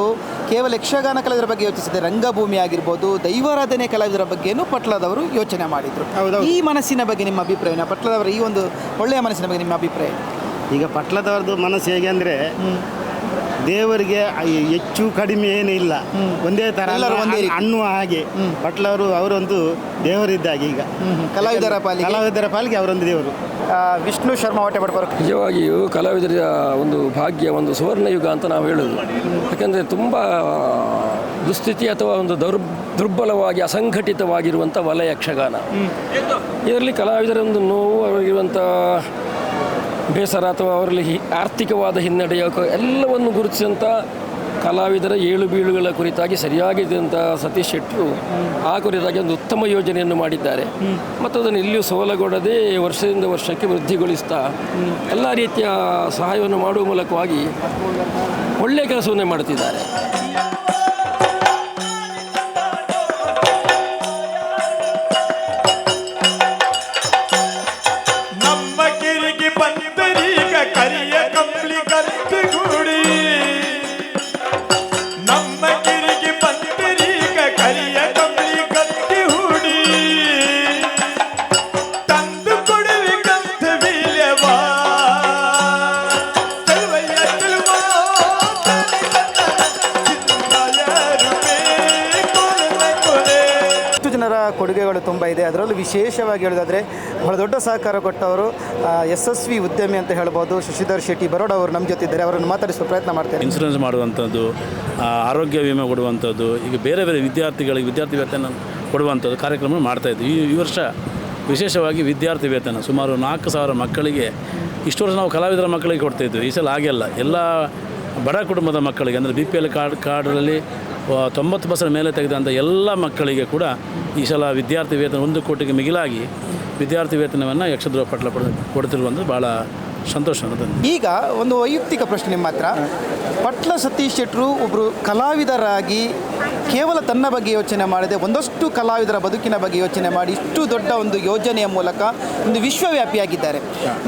ಕೇವಲ ಯಕ್ಷಗಾನ ಕಲಾವಿದರ ಬಗ್ಗೆ ಯೋಚಿಸಿದೆ, ರಂಗಭೂಮಿ ಆಗಿರ್ಬೋದು, ದೈವಾರಾಧನೆ ಕಲಾವಿದರ ಬಗ್ಗೆಯೂ ಪಟ್ಲದವರು ಯೋಚನೆ ಮಾಡಿದರು. ಈ ಮನಸ್ಸಿನ ಬಗ್ಗೆ ನಿಮ್ಮ ಅಭಿಪ್ರಾಯ, ಪಟ್ಲದವರ ಈ ಒಂದು ಒಳ್ಳೆಯ ಮನಸ್ಸಿನ ಬಗ್ಗೆ ನಿಮ್ಮ ಅಭಿಪ್ರಾಯ? ಈಗ ಪಟ್ಲದವ್ರದ್ದು ಮನಸ್ಸು ಹೇಗೆ ಅಂದರೆ ದೇವರಿಗೆ ಹೆಚ್ಚು ಕಡಿಮೆ ಏನೂ ಇಲ್ಲ, ಒಂದೇ ಥರ ಅನ್ನುವ ಹಾಗೆ. ಪಟ್ಲವರು ಅವರೊಂದು ದೇವರಿದ್ದಾಗೆ. ಈಗ ಕಲಾವಿದರ ಪಾಲಿಗೆ ಅವರೊಂದು ದೇವರು. ವಿಷ್ಣು ಶರ್ಮಾ ಹೊಟ್ಟೆಬಡ್ಬರು ನಿಜವಾಗಿಯೂ ಕಲಾವಿದರ ಒಂದು ಭಾಗ್ಯ, ಒಂದು ಸುವರ್ಣಯುಗ ಅಂತ ನಾವು ಹೇಳೋದು. ಯಾಕೆಂದರೆ ತುಂಬ ದುಸ್ಥಿತಿ ಅಥವಾ ಒಂದು ದುರ್ಬಲವಾಗಿ ಅಸಂಘಟಿತವಾಗಿರುವಂಥ ವಲಯ ಯಕ್ಷಗಾನ. ಇದರಲ್ಲಿ ಕಲಾವಿದರ ಒಂದು ನೋವು, ಅವರಿಗಿರುವಂಥ ಬೇಸರ ಅಥವಾ ಅವರಲ್ಲಿ ಆರ್ಥಿಕವಾದ ಹಿನ್ನಡೆಯ ಎಲ್ಲವನ್ನು ಗುರುತಿಸಿದಂಥ ಕಲಾವಿದರ ಏಳು ಬೀಳುಗಳ ಕುರಿತಾಗಿ ಸರಿಯಾಗಿದ್ದಂಥ ಸತೀಶ್ ಶೆಟ್ಟರು ಆ ಕುರಿತಾಗಿ ಒಂದು ಉತ್ತಮ ಯೋಜನೆಯನ್ನು ಮಾಡಿದ್ದಾರೆ. ಮತ್ತು ಅದನ್ನು ಎಲ್ಲಿಯೂ ಸೋಲಗೊಡದೆ ವರ್ಷದಿಂದ ವರ್ಷಕ್ಕೆ ವೃದ್ಧಿಗೊಳಿಸ್ತಾ ಎಲ್ಲ ರೀತಿಯ ಸಹಾಯವನ್ನು ಮಾಡುವ ಮೂಲಕವಾಗಿ ಒಳ್ಳೆಯ ಕೆಲಸವನ್ನೇ ಮಾಡುತ್ತಿದ್ದಾರೆ. ಕೊಡುಗೆಗಳು ತುಂಬ ಇದೆ. ಅದರಲ್ಲೂ ವಿಶೇಷವಾಗಿ ಹೇಳೋದಾದರೆ ಬಹಳ ದೊಡ್ಡ ಸಹಕಾರ ಕೊಟ್ಟವರು ಯಶಸ್ವಿ ಉದ್ಯಮಿ ಅಂತ ಹೇಳ್ಬೋದು ಶಶಿಧರ್ ಶೆಟ್ಟಿ ಬರೋಡ್ ಅವರು ನಮ್ಮ ಜೊತೆ ಇದ್ದಾರೆ. ಅವರನ್ನು ಮಾತಾಡಿಸುವ ಪ್ರಯತ್ನ ಮಾಡ್ತೇನೆ. ಇನ್ಶೂರೆನ್ಸ್ ಮಾಡುವಂಥದ್ದು, ಆರೋಗ್ಯ ವಿಮೆ ಕೊಡುವಂಥದ್ದು, ಈಗ ಬೇರೆ ಬೇರೆ ವಿದ್ಯಾರ್ಥಿಗಳಿಗೆ ವಿದ್ಯಾರ್ಥಿ ವೇತನ ಕೊಡುವಂಥದ್ದು ಕಾರ್ಯಕ್ರಮ ಮಾಡ್ತಾಯಿದ್ವಿ. ಈ ವರ್ಷ ವಿಶೇಷವಾಗಿ ವಿದ್ಯಾರ್ಥಿ ವೇತನ ಸುಮಾರು 4,000 ಮಕ್ಕಳಿಗೆ. ಇಷ್ಟು ವರ್ಷ ನಾವು ಕಲಾವಿದರ ಮಕ್ಕಳಿಗೆ ಕೊಡ್ತಾಯಿದ್ವಿ. ಈ ಸಲ ಹಾಗೆಲ್ಲ ಎಲ್ಲ ಬಡ ಕುಟುಂಬದ ಮಕ್ಕಳಿಗೆ, ಅಂದರೆ BPL ಕಾರ್ಡ್ರಲ್ಲಿ 90% ಮೇಲೆ ತೆಗೆದಂಥ ಎಲ್ಲ ಮಕ್ಕಳಿಗೆ ಕೂಡ ಈ ಸಲ ವಿದ್ಯಾರ್ಥಿ ವೇತನ 1 ಕೋಟಿಗೆ ಮಿಗಿಲಾಗಿ ವಿದ್ಯಾರ್ಥಿ ವೇತನವನ್ನು ಯಕ್ಷಧ್ರುವ ಪಟ್ಲ ಕೊಡ್ತಿರುವಂಥದ್ದು ಭಾಳ ಸಂತೋಷ ಅನ್ನೋದು. ಈಗ ಒಂದು ವೈಯಕ್ತಿಕ ಪ್ರಶ್ನೆ ನಿಮ್ಮ ಹತ್ರ. ಪಟ್ಲ ಸತೀಶ್ ಶೆಟ್ಟರು ಒಬ್ಬರು ಕಲಾವಿದರಾಗಿ ಕೇವಲ ತನ್ನ ಬಗ್ಗೆ ಯೋಚನೆ ಮಾಡದೆ ಒಂದಷ್ಟು ಕಲಾವಿದರ ಬದುಕಿನ ಬಗ್ಗೆ ಯೋಚನೆ ಮಾಡಿ ಇಷ್ಟು ದೊಡ್ಡ ಒಂದು ಯೋಜನೆಯ ಮೂಲಕ ಒಂದು ವಿಶ್ವವ್ಯಾಪಿಯಾಗಿದ್ದಾರೆ.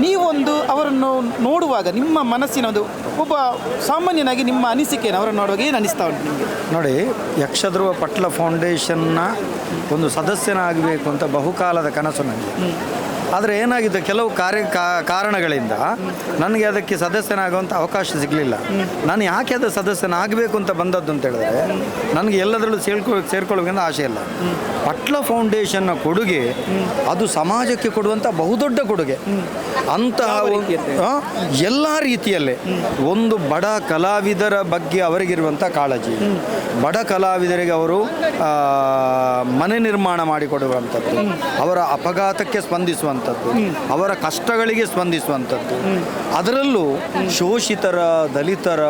ನೀವೊಂದು ಅವರನ್ನು ನೋಡುವಾಗ ನಿಮ್ಮ ಮನಸ್ಸಿನ ಒಂದು ಒಬ್ಬ ಸಾಮಾನ್ಯನಾಗಿ ನಿಮ್ಮ ಅನಿಸಿಕೆಯನ್ನು ಅವರನ್ನು ನೋಡುವಾಗ ಏನು ಅನಿಸ್ತಾ ಉಂಟು ನಿಮಗೆ? ನೋಡಿ, ಯಕ್ಷಧ್ರುವ ಪಟ್ಲ ಫೌಂಡೇಶನ್ನ ಒಂದು ಸದಸ್ಯನಾಗಬೇಕು ಅಂತ ಬಹುಕಾಲದ ಕನಸು ನನಗೆ. ಆದರೆ ಏನಾಗಿದೆ, ಕೆಲವು ಕಾರಣಗಳಿಂದ ನನಗೆ ಅದಕ್ಕೆ ಸದಸ್ಯನಾಗುವಂಥ ಅವಕಾಶ ಸಿಗಲಿಲ್ಲ. ನಾನು ಯಾಕೆ ಅದು ಸದಸ್ಯನಾಗಬೇಕು ಅಂತ ಬಂದದ್ದು ಅಂತ ಹೇಳಿದ್ರೆ, ನನಗೆ ಎಲ್ಲದರಲ್ಲೂ ಸೇರ್ಕೊಳ್ಳೋಕೆಂದು ಆಸೆ ಇಲ್ಲ. ಪಟ್ಲ ಫೌಂಡೇಶನ್ನ ಕೊಡುಗೆ ಅದು ಸಮಾಜಕ್ಕೆ ಕೊಡುವಂಥ ಬಹುದೊಡ್ಡ ಕೊಡುಗೆ. ಅಂತಹ ಎಲ್ಲ ರೀತಿಯಲ್ಲೇ ಒಂದು ಬಡ ಕಲಾವಿದರ ಬಗ್ಗೆ ಅವರಿಗಿರುವಂಥ ಕಾಳಜಿ, ಬಡ ಕಲಾವಿದರಿಗೆ ಅವರು ಮನೆ ನಿರ್ಮಾಣ ಮಾಡಿಕೊಡುವಂಥದ್ದು, ಅವರ ಅಪಘಾತಕ್ಕೆ ಸ್ಪಂದಿಸುವಂಥದ್ದು, ಅವರ ಕಷ್ಟಗಳಿಗೆ ಸ್ಪಂದಿಸುವಂಥದ್ದು, ಅದರಲ್ಲೂ ಶೋಷಿತರ, ದಲಿತರ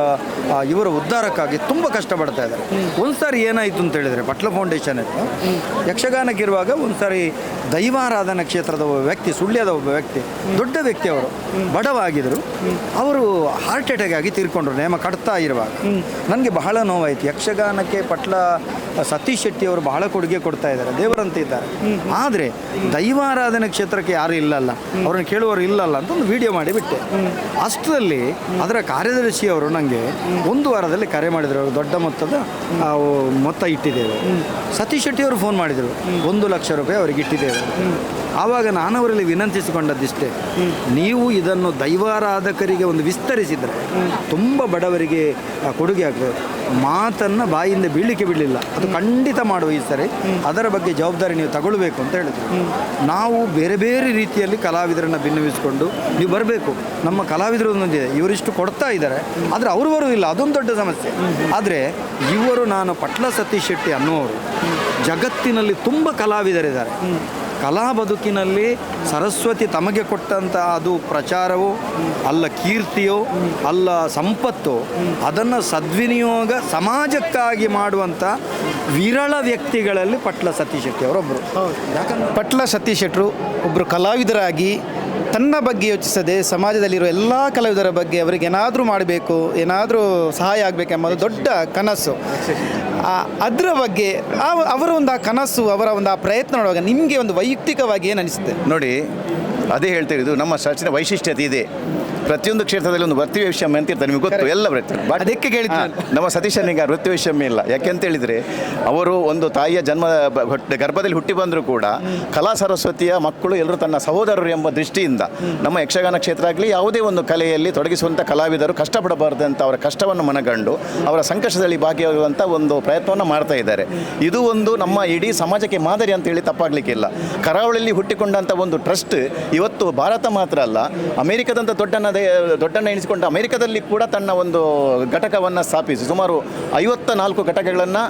ಇವರ ಉದ್ಧಾರಕ್ಕಾಗಿ ತುಂಬ ಕಷ್ಟಪಡ್ತಾ ಇದ್ದಾರೆ. ಒಂದು ಸಾರಿ ಏನಾಯಿತು ಅಂತ ಹೇಳಿದರೆ, ಪಟ್ಲ ಫೌಂಡೇಶನ್ ಯಕ್ಷಗಾನಕ್ಕಿರುವಾಗ ಒಂದು ಸಾರಿ ದೈವಾರಾಧನಾ ಕ್ಷೇತ್ರದ ಒಬ್ಬ ವ್ಯಕ್ತಿ, ಸುಳ್ಯದ ಒಬ್ಬ ವ್ಯಕ್ತಿ, ದೊಡ್ಡ ವ್ಯಕ್ತಿ, ಅವರು ಬಡವಾಗಿದ್ದರು, ಅವರು ಹಾರ್ಟ್ ಅಟ್ಯಾಕ್ ಆಗಿ ತೀರ್ಕೊಂಡ್ರು ನೇಮ ಕಟ್ತಾ ಇರುವಾಗ. ನನಗೆ ಬಹಳ ನೋವಾಯಿತು. ಯಕ್ಷಗಾನಕ್ಕೆ ಪಟ್ಲ ಸತೀಶ್ ಶೆಟ್ಟಿ ಅವರು ಬಹಳ ಕೊಡುಗೆ ಕೊಡ್ತಾ ಇದ್ದಾರೆ, ದೇವರಂತೆ ಇದ್ದಾರೆ. ಆದರೆ ದೈವಾರಾಧನಾ ಕ್ಷೇತ್ರಕ್ಕೆ ಯಾರು ಇಲ್ಲಲ್ಲ, ಅವ್ರನ್ನ ಕೇಳುವವರು ಇಲ್ಲಲ್ಲ ಅಂತ ಒಂದು ವಿಡಿಯೋ ಮಾಡಿಬಿಟ್ಟೆ. ಅಷ್ಟರಲ್ಲಿ ಅದರ ಕಾರ್ಯದರ್ಶಿಯವರು ನನಗೆ ಒಂದು ವಾರದಲ್ಲಿ ಕರೆ ಮಾಡಿದರು. ಅವರು ದೊಡ್ಡ ಮೊತ್ತದ ಮೊತ್ತ ಇಟ್ಟಿದ್ದೇವೆ. ಸತೀಶ್ ಶೆಟ್ಟಿಯವರು ಫೋನ್ ಮಾಡಿದರು, 1 ಲಕ್ಷ ರೂಪಾಯಿ ಅವರಿಗೆ ಇಟ್ಟಿದ್ದೇವೆ. ಆವಾಗ ನಾನು ಅವರಲ್ಲಿ ವಿನಂತಿಸಿಕೊಂಡದ್ದಿಷ್ಟೇ, ನೀವು ಇದನ್ನು ದೈವಾರಾಧಕರಿಗೆ ಒಂದು ವಿಸ್ತರಿಸಿದರೆ ತುಂಬ ಬಡವರಿಗೆ ಕೊಡುಗೆ ಆಗ್ತದೆ. ಮಾತನ್ನು ಬಾಯಿಂದ ಬೀಳಲಿಕ್ಕೆ ಬಿಡಲಿಲ್ಲ, ಅದು ಖಂಡಿತ ಮಾಡುವ ಈ ಸರಿ ಅದರ ಬಗ್ಗೆ ಜವಾಬ್ದಾರಿ ನೀವು ತಗೊಳ್ಬೇಕು ಅಂತ ಹೇಳಿದ್ರು. ನಾವು ಬೇರೆ ಬೇರೆ ರೀತಿಯಲ್ಲಿ ಕಲಾವಿದರನ್ನು ಭಿನ್ನವಿಸಿಕೊಂಡು ನೀವು ಬರಬೇಕು, ನಮ್ಮ ಕಲಾವಿದರು ಒಂದೊಂದಿದೆ, ಇವರಿಷ್ಟು ಕೊಡ್ತಾ ಇದ್ದಾರೆ ಆದರೆ ಅವರು ಬರುವುದಿಲ್ಲ, ಅದೊಂದು ದೊಡ್ಡ ಸಮಸ್ಯೆ. ಆದರೆ ಇವರು, ನಾನು ಪಟ್ಲ ಸತೀಶ್ ಶೆಟ್ಟಿ ಅನ್ನುವರು, ಜಗತ್ತಿನಲ್ಲಿ ತುಂಬ ಕಲಾವಿದರಿದ್ದಾರೆ. ಕಲಾ ಬದುಕಿನಲ್ಲಿ ಸರಸ್ವತಿ ತಮಗೆ ಕೊಟ್ಟಂಥ ಅದು ಪ್ರಚಾರವೋ ಅಲ್ಲ, ಕೀರ್ತಿಯೋ ಅಲ್ಲ, ಸಂಪತ್ತೋ, ಅದನ್ನು ಸದ್ವಿನಿಯೋಗ ಸಮಾಜಕ್ಕಾಗಿ ಮಾಡುವಂಥ ವಿರಳ ವ್ಯಕ್ತಿಗಳಲ್ಲಿ ಪಟ್ಲ ಸತೀಶ್ ಶೆಟ್ಟಿ ಅವರೊಬ್ಬರು. ಯಾಕಂದರೆ ಪಟ್ಲ ಸತೀಶ್ ಶೆಟ್ಟರು ಒಬ್ಬರು ಕಲಾವಿದರಾಗಿ ತನ್ನ ಬಗ್ಗೆ ಯೋಚಿಸದೆ ಸಮಾಜದಲ್ಲಿರೋ ಎಲ್ಲ ಕಲಾವಿದರ ಬಗ್ಗೆ ಅವರಿಗೆ ಏನಾದರೂ ಮಾಡಬೇಕು, ಏನಾದರೂ ಸಹಾಯ ಆಗಬೇಕೆಂಬುದು ದೊಡ್ಡ ಕನಸು. ಅದರ ಬಗ್ಗೆ ಅವರ ಒಂದು ಆ ಕನಸು, ಅವರ ಒಂದು ಆ ಪ್ರಯತ್ನ ನೋಡುವಾಗ ನಿಮಗೆ ಒಂದು ವೈಯಕ್ತಿಕವಾಗಿ ಏನು ಅನಿಸುತ್ತೆ? ನೋಡಿ, ಅದೇ ಹೇಳ್ತಿರೋದು, ನಮ್ಮ ಚರ್ಚಿನ ವೈಶಿಷ್ಟ್ಯತೆ ಇದೆ. ಪ್ರತಿಯೊಂದು ಕ್ಷೇತ್ರದಲ್ಲಿ ಒಂದು ವೃತ್ತಿವೈಷಮ್ಯ ಅಂತ ಇರ್ತಾರೆ, ನಿಮಗೆ ಗೊತ್ತು, ಎಲ್ಲ ಬರ್ತದೆ. ಬಟ್ ಅದಕ್ಕೆ ಕೇಳಿದ್ದು ನಮ್ಮ ಸತೀಶನಿಗೆ ವೃತ್ತಿವೈಷಮ್ಯ ಇಲ್ಲ. ಯಾಕೆಂತ ಹೇಳಿದರೆ, ಅವರು ಒಂದು ತಾಯಿಯ ಗರ್ಭದಲ್ಲಿ ಹುಟ್ಟಿ ಬಂದರೂ ಕೂಡ ಕಲಾ ಸರಸ್ವತಿಯ ಮಕ್ಕಳು ಎಲ್ಲರೂ ತನ್ನ ಸಹೋದರರು ಎಂಬ ದೃಷ್ಟಿಯಿಂದ ನಮ್ಮ ಯಕ್ಷಗಾನ ಕ್ಷೇತ್ರ ಆಗಲಿ ಯಾವುದೇ ಒಂದು ಕಲೆಯಲ್ಲಿ ತೊಡಗಿಸುವಂಥ ಕಲಾವಿದರು ಕಷ್ಟಪಡಬಾರ್ದಂತ ಅವರ ಕಷ್ಟವನ್ನು ಮನಗಂಡು ಅವರ ಸಂಕಷ್ಟದಲ್ಲಿ ಭಾಗಿಯಾಗುವಂಥ ಒಂದು ಪ್ರಯತ್ನವನ್ನು ಮಾಡ್ತಾ ಇದ್ದಾರೆ. ಇದು ಒಂದು ನಮ್ಮ ಇಡೀ ಸಮಾಜಕ್ಕೆ ಮಾದರಿ ಅಂತೇಳಿ ತಪ್ಪಾಗಲಿಕ್ಕಿಲ್ಲ. ಕರಾವಳಿಯಲ್ಲಿ ಹುಟ್ಟಿಕೊಂಡಂಥ ಒಂದು ಟ್ರಸ್ಟ್ ಇವತ್ತು ಭಾರತ ಮಾತ್ರ ಅಲ್ಲ, ಅಮೆರಿಕದಂಥ ದೊಡ್ಡಣ್ಣ ಎಣಿಸಿಕೊಂಡ ಅಮೆರಿಕದಲ್ಲಿ ಕೂಡ ತನ್ನ ಒಂದು ಘಟಕವನ್ನು ಸ್ಥಾಪಿಸಿ ಸುಮಾರು 54 ಘಟಕಗಳನ್ನು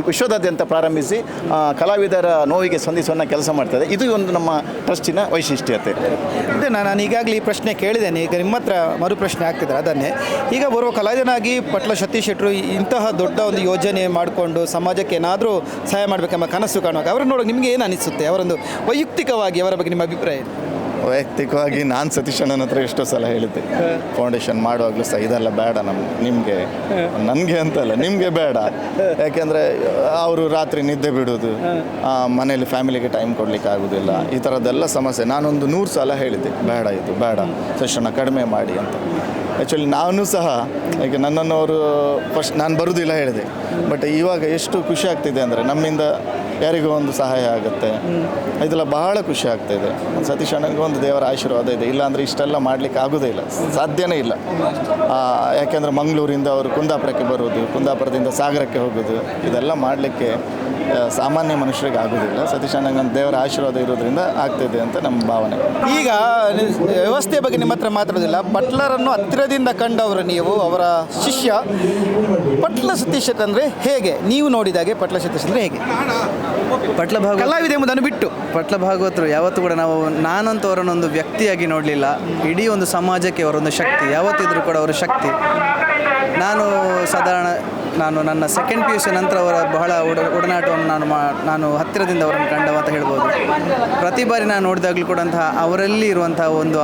ವಿಶ್ವದಾದ್ಯಂತ ಪ್ರಾರಂಭಿಸಿ ಕಲಾವಿದರ ನೋವಿಗೆ ಸ್ಪಂದಿಸುವ ಕೆಲಸ ಮಾಡ್ತದೆ. ಇದು ಒಂದು ನಮ್ಮ ಟ್ರಸ್ಟಿನ ವೈಶಿಷ್ಟ್ಯತೆ. ಇದೆ. ನಾನು ಈಗಾಗಲೇ ಈ ಪ್ರಶ್ನೆ ಕೇಳಿದ್ದೇನೆ, ಈಗ ನಿಮ್ಮ ಹತ್ರ ಮರು ಪ್ರಶ್ನೆ ಆಗ್ತಿದ್ದಾರೆ ಅದನ್ನೇ. ಈಗ ಬರುವ ಕಲಾವಿದನಾಗಿ ಪಟ್ಲ ಸತೀಶ್ ಶೆಟ್ಟರು ಇಂತಹ ದೊಡ್ಡ ಒಂದು ಯೋಜನೆ ಮಾಡಿಕೊಂಡು ಸಮಾಜಕ್ಕೆ ಏನಾದರೂ ಸಹಾಯ ಮಾಡಬೇಕೆಂಬ ಕನಸು ಕಾಣುವಾಗ ಅವ್ರನ್ನ ನೋಡೋಕೆ ನಿಮಗೆ ಏನು ಅನಿಸುತ್ತೆ? ಅವರೊಂದು ವೈಯಕ್ತಿಕವಾಗಿ ಅವರ ಬಗ್ಗೆ ನಿಮ್ಮ ಅಭಿಪ್ರಾಯ? ವೈಯಕ್ತಿಕವಾಗಿ ನಾನು ಸತೀಶ್ ಅಣ್ಣನ ಹತ್ರ ಎಷ್ಟೋ ಸಲ ಹೇಳಿದ್ದೆ, ಫೌಂಡೇಶನ್ ಮಾಡುವಾಗಲೂ ಸಹ ಇದೆಲ್ಲ ಬೇಡ, ನಿಮಗೆ ನನಗೆ ಅಂತಲ್ಲ, ನಿಮಗೆ ಬೇಡ. ಯಾಕೆಂದರೆ ಅವರು ರಾತ್ರಿ ನಿದ್ದೆ ಬಿಡೋದು, ಮನೇಲಿ ಫ್ಯಾಮಿಲಿಗೆ ಟೈಮ್ ಕೊಡಲಿಕ್ಕೆ ಆಗೋದಿಲ್ಲ, ಈ ಥರದ್ದೆಲ್ಲ ಸಮಸ್ಯೆ. ನಾನೊಂದು 100 ಸಲ ಹೇಳಿದ್ದೆ, ಬೇಡ ಇದು ಬೇಡ, ಸತೀಶ್ ಅಣ್ಣ ಕಡಿಮೆ ಮಾಡಿ ಅಂತ. ಆ್ಯಕ್ಚುಲಿ ನಾನು ಸಹ ಈಗ ನನ್ನನ್ನು ಅವರು ಫಸ್ಟ್ ನಾನು ಬರೋದಿಲ್ಲ ಹೇಳಿದೆ, ಬಟ್ ಇವಾಗ ಎಷ್ಟು ಖುಷಿ ಆಗ್ತಿದೆ ಅಂದರೆ ನಮ್ಮಿಂದ ಯಾರಿಗೂ ಒಂದು ಸಹಾಯ ಆಗುತ್ತೆ, ಇದೆಲ್ಲ ಬಹಳ ಖುಷಿ ಆಗ್ತಾಯಿದೆ. ಸತೀಶ್ ಅಣ್ಣನಿಗೆ ಒಂದು ದೇವರ ಆಶೀರ್ವಾದ ಇದೆ, ಇಲ್ಲಾಂದರೆ ಇಷ್ಟೆಲ್ಲ ಮಾಡಲಿಕ್ಕೆ ಆಗೋದೇ ಇಲ್ಲ, ಸಾಧ್ಯನೇ ಇಲ್ಲ. ಯಾಕೆಂದರೆ ಮಂಗಳೂರಿಂದ ಅವರು ಕುಂದಾಪುರಕ್ಕೆ ಬರೋದು, ಕುಂದಾಪುರದಿಂದ ಸಾಗರಕ್ಕೆ ಹೋಗೋದು, ಇದೆಲ್ಲ ಮಾಡಲಿಕ್ಕೆ ಸಾಮಾನ್ಯ ಮನುಷ್ಯರಿಗೆ ಆಗೋದಿಲ್ಲ. ಸತೀಶ್ ಅಣ್ಣನಿಗೆ ಒಂದು ದೇವರ ಆಶೀರ್ವಾದ ಇರೋದ್ರಿಂದ ಆಗ್ತಿದೆ ಅಂತ ನಮ್ಮ ಭಾವನೆ. ಈಗ ವ್ಯವಸ್ಥೆ ಬಗ್ಗೆ ನಿಮ್ಮ ಹತ್ರ ಮಾತಾಡೋದಿಲ್ಲ, ಪಟ್ಲರನ್ನು ಹತ್ತಿರದಿಂದ ಕಂಡವರು ನೀವು, ಅವರ ಶಿಷ್ಯ. ಪಟ್ಲ ಸತೀಶ್ ಅಂದರೆ ಹೇಗೆ ನೀವು ನೋಡಿದಾಗೆ ಪಟ್ಲ ಸತೀಶ್ ಅಂದರೆ ಹೇಗೆ? ಪಟ್ಲ ಭಾಗವತ ಕಲಾವಿದ ಎಂಬುದನ್ನು ಬಿಟ್ಟು ಪಟ್ಲ ಭಾಗವತರು ಯಾವತ್ತೂ ಕೂಡ ನಾನಂತೂ ಅವರನ್ನೊಂದು ವ್ಯಕ್ತಿಯಾಗಿ ನೋಡಲಿಲ್ಲ, ಇಡೀ ಒಂದು ಸಮಾಜಕ್ಕೆ ಅವರೊಂದು ಶಕ್ತಿ, ಯಾವತ್ತಿದ್ರೂ ಕೂಡ ಅವರು ಶಕ್ತಿ. ನಾನು ಸಾಧಾರಣ ನನ್ನ ಸೆಕೆಂಡ್ PUC ನಂತರ ಅವರ ಬಹಳ ಒಡನಾಟವನ್ನು ನಾನು ಹತ್ತಿರದಿಂದ ಅವರನ್ನು ಕಂಡವ ಅಂತ ಹೇಳ್ಬೋದು. ಪ್ರತಿ ಬಾರಿ ನಾನು ನೋಡಿದಾಗಲೂ ಕೂಡ ಅವರಲ್ಲಿ ಇರುವಂತಹ ಒಂದು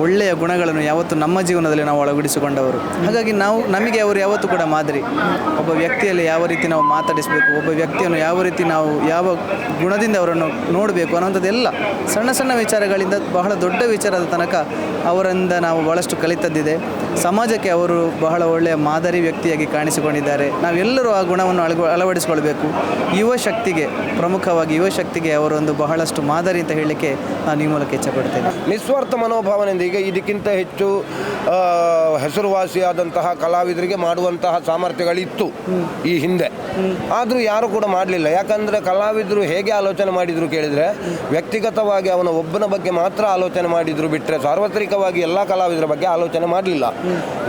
ಒಳ್ಳೆಯ ಗುಣಗಳನ್ನು ಯಾವತ್ತೂ ನಮ್ಮ ಜೀವನದಲ್ಲಿ ನಾವು ಅಳವಡಿಸಿಕೊಂಡವರು. ಹಾಗಾಗಿ ನಮಗೆ ಅವರು ಯಾವತ್ತೂ ಕೂಡ ಮಾದರಿ. ಒಬ್ಬ ವ್ಯಕ್ತಿಯಲ್ಲಿ ಯಾವ ರೀತಿ ನಾವು ಮಾತಾಡಿಸಬೇಕು, ಒಬ್ಬ ವ್ಯಕ್ತಿಯನ್ನು ಯಾವ ರೀತಿ ನಾವು ಯಾವ ಗುಣದಿಂದ ಅವರನ್ನು ನೋಡಬೇಕು ಅನ್ನೋಂಥದ್ದೆಲ್ಲ ಸಣ್ಣ ಸಣ್ಣ ವಿಚಾರಗಳಿಂದ ಬಹಳ ದೊಡ್ಡ ವಿಚಾರದ ತನಕ ಅವರಿಂದ ನಾವು ಭಾಳಷ್ಟು ಕಲಿತದ್ದಿದೆ. ಸಮಾಜಕ್ಕೆ ಅವರು ಬಹಳ ಒಳ್ಳೆಯ ಮಾದರಿ ವ್ಯಕ್ತಿಯಾಗಿ ಕಾಣಿಸಿಕೊಂಡಿದ್ದಾರೆ. ನಾವೆಲ್ಲರೂ ಆ ಗುಣವನ್ನು ಅಳವಡಿಸಿಕೊಳ್ಬೇಕು. ಯುವ ಶಕ್ತಿಗೆ, ಪ್ರಮುಖವಾಗಿ ಯುವ ಶಕ್ತಿಗೆ ಅವರೊಂದು ಬಹಳಷ್ಟು ಮಾದರಿ ಅಂತ ಹೇಳಲಿಕ್ಕೆ ನಾನು ಈ ಮೂಲಕ ಇಚ್ಛೆಪಡ್ತೇನೆ. ನಿಸ್ವಾರ್ಥ ಮನೋಭಾವನೆಯಿಂದ ಈಗ ಇದಕ್ಕಿಂತ ಹೆಚ್ಚು ಹೆಸರುವಾಸಿಯಾದಂತಹ ಕಲಾವಿದರಿಗೆ ಮಾಡುವಂತಹ ಸಾಮರ್ಥ್ಯಗಳಿತ್ತು ಈ ಹಿಂದೆ. ಆದರೂ ಯಾರು ಕೂಡ ಮಾಡಲಿಲ್ಲ. ಯಾಕಂದರೆ ಕಲಾವಿದರು ಹೇಗೆ ಆಲೋಚನೆ ಮಾಡಿದರು ಕೇಳಿದರೆ, ವ್ಯಕ್ತಿಗತವಾಗಿ ಅವನ ಒಬ್ಬನ ಬಗ್ಗೆ ಮಾತ್ರ ಆಲೋಚನೆ ಮಾಡಿದರು ಬಿಟ್ಟರೆ ಸಾರ್ವತ್ರಿಕವಾಗಿ ಎಲ್ಲ ಕಲಾವಿದರ ಬಗ್ಗೆ ಆಲೋಚನೆ ಮಾಡಲಿಲ್ಲ.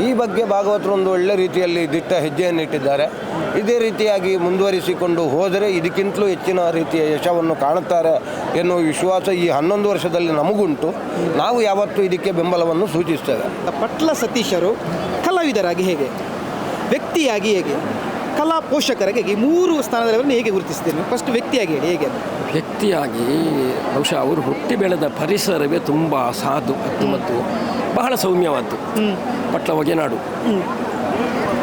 ಈ ಬಗ್ಗೆ ಭಾಗವತರು ಒಂದು ಒಳ್ಳೆ ರೀತಿಯಲ್ಲಿ ದಿಟ್ಟ ಹೆಜ್ಜೆಯನ್ನು ಇಟ್ಟಿದ್ದಾರೆ. ಇದೇ ರೀತಿಯಾಗಿ ಮುಂದುವರಿಸಿಕೊಂಡು ಹೋದರೆ ಇದಕ್ಕಿಂತಲೂ ಹೆಚ್ಚಿನ ರೀತಿಯ ಯಶವನ್ನು ಕಾಣುತ್ತಾರೆ ಎನ್ನುವ ವಿಶ್ವಾಸ ಈ 11 ವರ್ಷದಲ್ಲಿ ನಮಗುಂಟು. ನಾವು ಯಾವತ್ತೂ ಇದಕ್ಕೆ ಬೆಂಬಲವನ್ನು ಸೂಚಿಸ್ತೇವೆ. ಪಟ್ಲ ಸತೀಶರು ಕಲಾವಿದರಾಗಿ ಹೇಗೆ, ವ್ಯಕ್ತಿಯಾಗಿ ಹೇಗೆ, ಕಲಾ ಪೋಷಕರಾಗಿ ಹೇಗೆ, 3 ಸ್ಥಾನದಲ್ಲಿ ಅವರನ್ನು ಹೇಗೆ ಗುರುತಿಸ್ತೇನೆ? ಫಸ್ಟ್ ವ್ಯಕ್ತಿಯಾಗಿ ಹೇಳಿ. ಹೇಗೆ ವ್ಯಕ್ತಿಯಾಗಿ ಬಹುಶಃ ಅವರು ಹುಟ್ಟಿ ಬೆಳೆದ ಪರಿಸರವೇ ತುಂಬ ಸಾಧು ಮತ್ತು ಬಹಳ ಸೌಮ್ಯವಾದ್ದು. ಪಟ್ಲ ಹೊಗೆನಾಡು,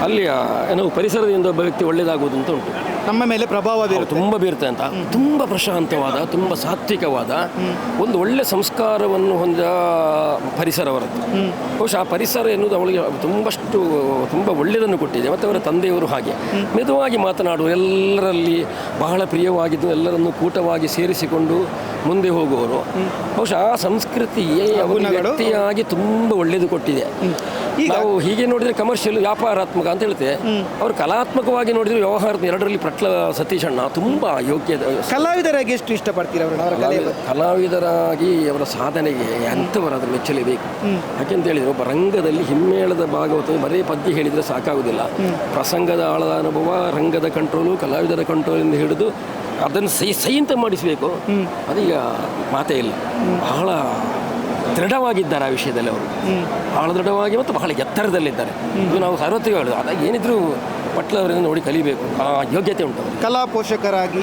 ಅಲ್ಲಿಯ ಏನೋ ಪರಿಸರದಿಂದ ಒಬ್ಬ ವ್ಯಕ್ತಿ ಒಳ್ಳೆಯದಾಗುವುದು ಅಂತ ಉಂಟು. ನಮ್ಮ ಮೇಲೆ ಪ್ರಭಾವ ತುಂಬ ಬೀರುತ್ತೆ ಅಂತ. ತುಂಬ ಪ್ರಶಾಂತವಾದ, ತುಂಬ ಸಾತ್ವಿಕವಾದ, ಒಂದು ಒಳ್ಳೆ ಸಂಸ್ಕಾರವನ್ನು ಹೊಂದಿದ ಪರಿಸರವರದ್ದು. ಬಹುಶಃ ಆ ಪರಿಸರ ಎನ್ನುವುದು ಅವಳಿಗೆ ತುಂಬ ಒಳ್ಳೆಯದನ್ನು ಕೊಟ್ಟಿದೆ. ಮತ್ತು ಅವರ ತಂದೆಯವರು ಹಾಗೆ ಮೆದುವಾಗಿ ಮಾತನಾಡುವ, ಎಲ್ಲರಲ್ಲಿ ಬಹಳ ಪ್ರಿಯವಾಗಿದ್ದು, ಎಲ್ಲರನ್ನು ಕೂಟವಾಗಿ ಸೇರಿಸಿಕೊಂಡು ಮುಂದೆ ಹೋಗುವವರು. ಬಹುಶಃ ಆ ಸಂಸ್ಕೃತಿಯೇ ಅವರು ವ್ಯಕ್ತಿಯಾಗಿ ತುಂಬ ಒಳ್ಳೆಯದು ಕೊಟ್ಟಿದೆ. ನಾವು ಹೀಗೆ ನೋಡಿದರೆ ಕಮರ್ಷಿಯಲ್, ವ್ಯಾಪಾರಾತ್ಮಕ ಅಂತ ಹೇಳ್ತೇವೆ. ಅವರು ಕಲಾತ್ಮಕವಾಗಿ ನೋಡಿದರೆ ವ್ಯವಹಾರದ ಎರಡರಲ್ಲಿ ಪಟ್ಲ ಸತೀಶಣ್ಣ ತುಂಬ ಯೋಗ್ಯ. ಕಲಾವಿದರಾಗಿ ಎಷ್ಟು ಇಷ್ಟಪಡ್ತೀರ ಅವರು? ಕಲಾವಿದರಾಗಿ ಅವರ ಸಾಧನೆಗೆ ಎಂಥವರಾದರೂ ಮೆಚ್ಚಲೇಬೇಕು. ಯಾಕೆಂತ ಹೇಳಿದರೆ ಒಬ್ಬ ರಂಗದಲ್ಲಿ ಹಿಮ್ಮೇಳದ ಭಾಗವತ ಬರೀ ಪದ್ಯ ಹೇಳಿದರೆ ಸಾಕಾಗುವುದಿಲ್ಲ. ಪ್ರಸಂಗದ ಆಳದ ಅನುಭವ, ರಂಗದ ಕಂಟ್ರೋಲು, ಕಲಾವಿದರ ಕಂಟ್ರೋಲಿಂದ ಹಿಡಿದು ಅದನ್ನು ಸೈ ಅಂತ ಮಾಡಿಸಬೇಕು. ಅದೀಗ ಮಾತೇ ಇಲ್ಲ. ಬಹಳ ದೃಢವಾಗಿದ್ದಾರೆ ಆ ವಿಷಯದಲ್ಲಿ. ಅವರು ಬಹಳ ದೃಢವಾಗಿ ಮತ್ತು ಬಹಳ ಎತ್ತರದಲ್ಲಿದ್ದಾರೆ. ಇದು ನಾವು ಸಾರ್ವತ್ರಿಕ ಹೇಳೋದು. ಅದಾಗ ಏನಿದ್ರು ಪಟ್ಲವರಿಂದ ನೋಡಿ ಕಲಿಬೇಕು. ಆ ಯೋಗ್ಯತೆ ಉಂಟು. ಕಲಾ ಪೋಷಕರಾಗಿ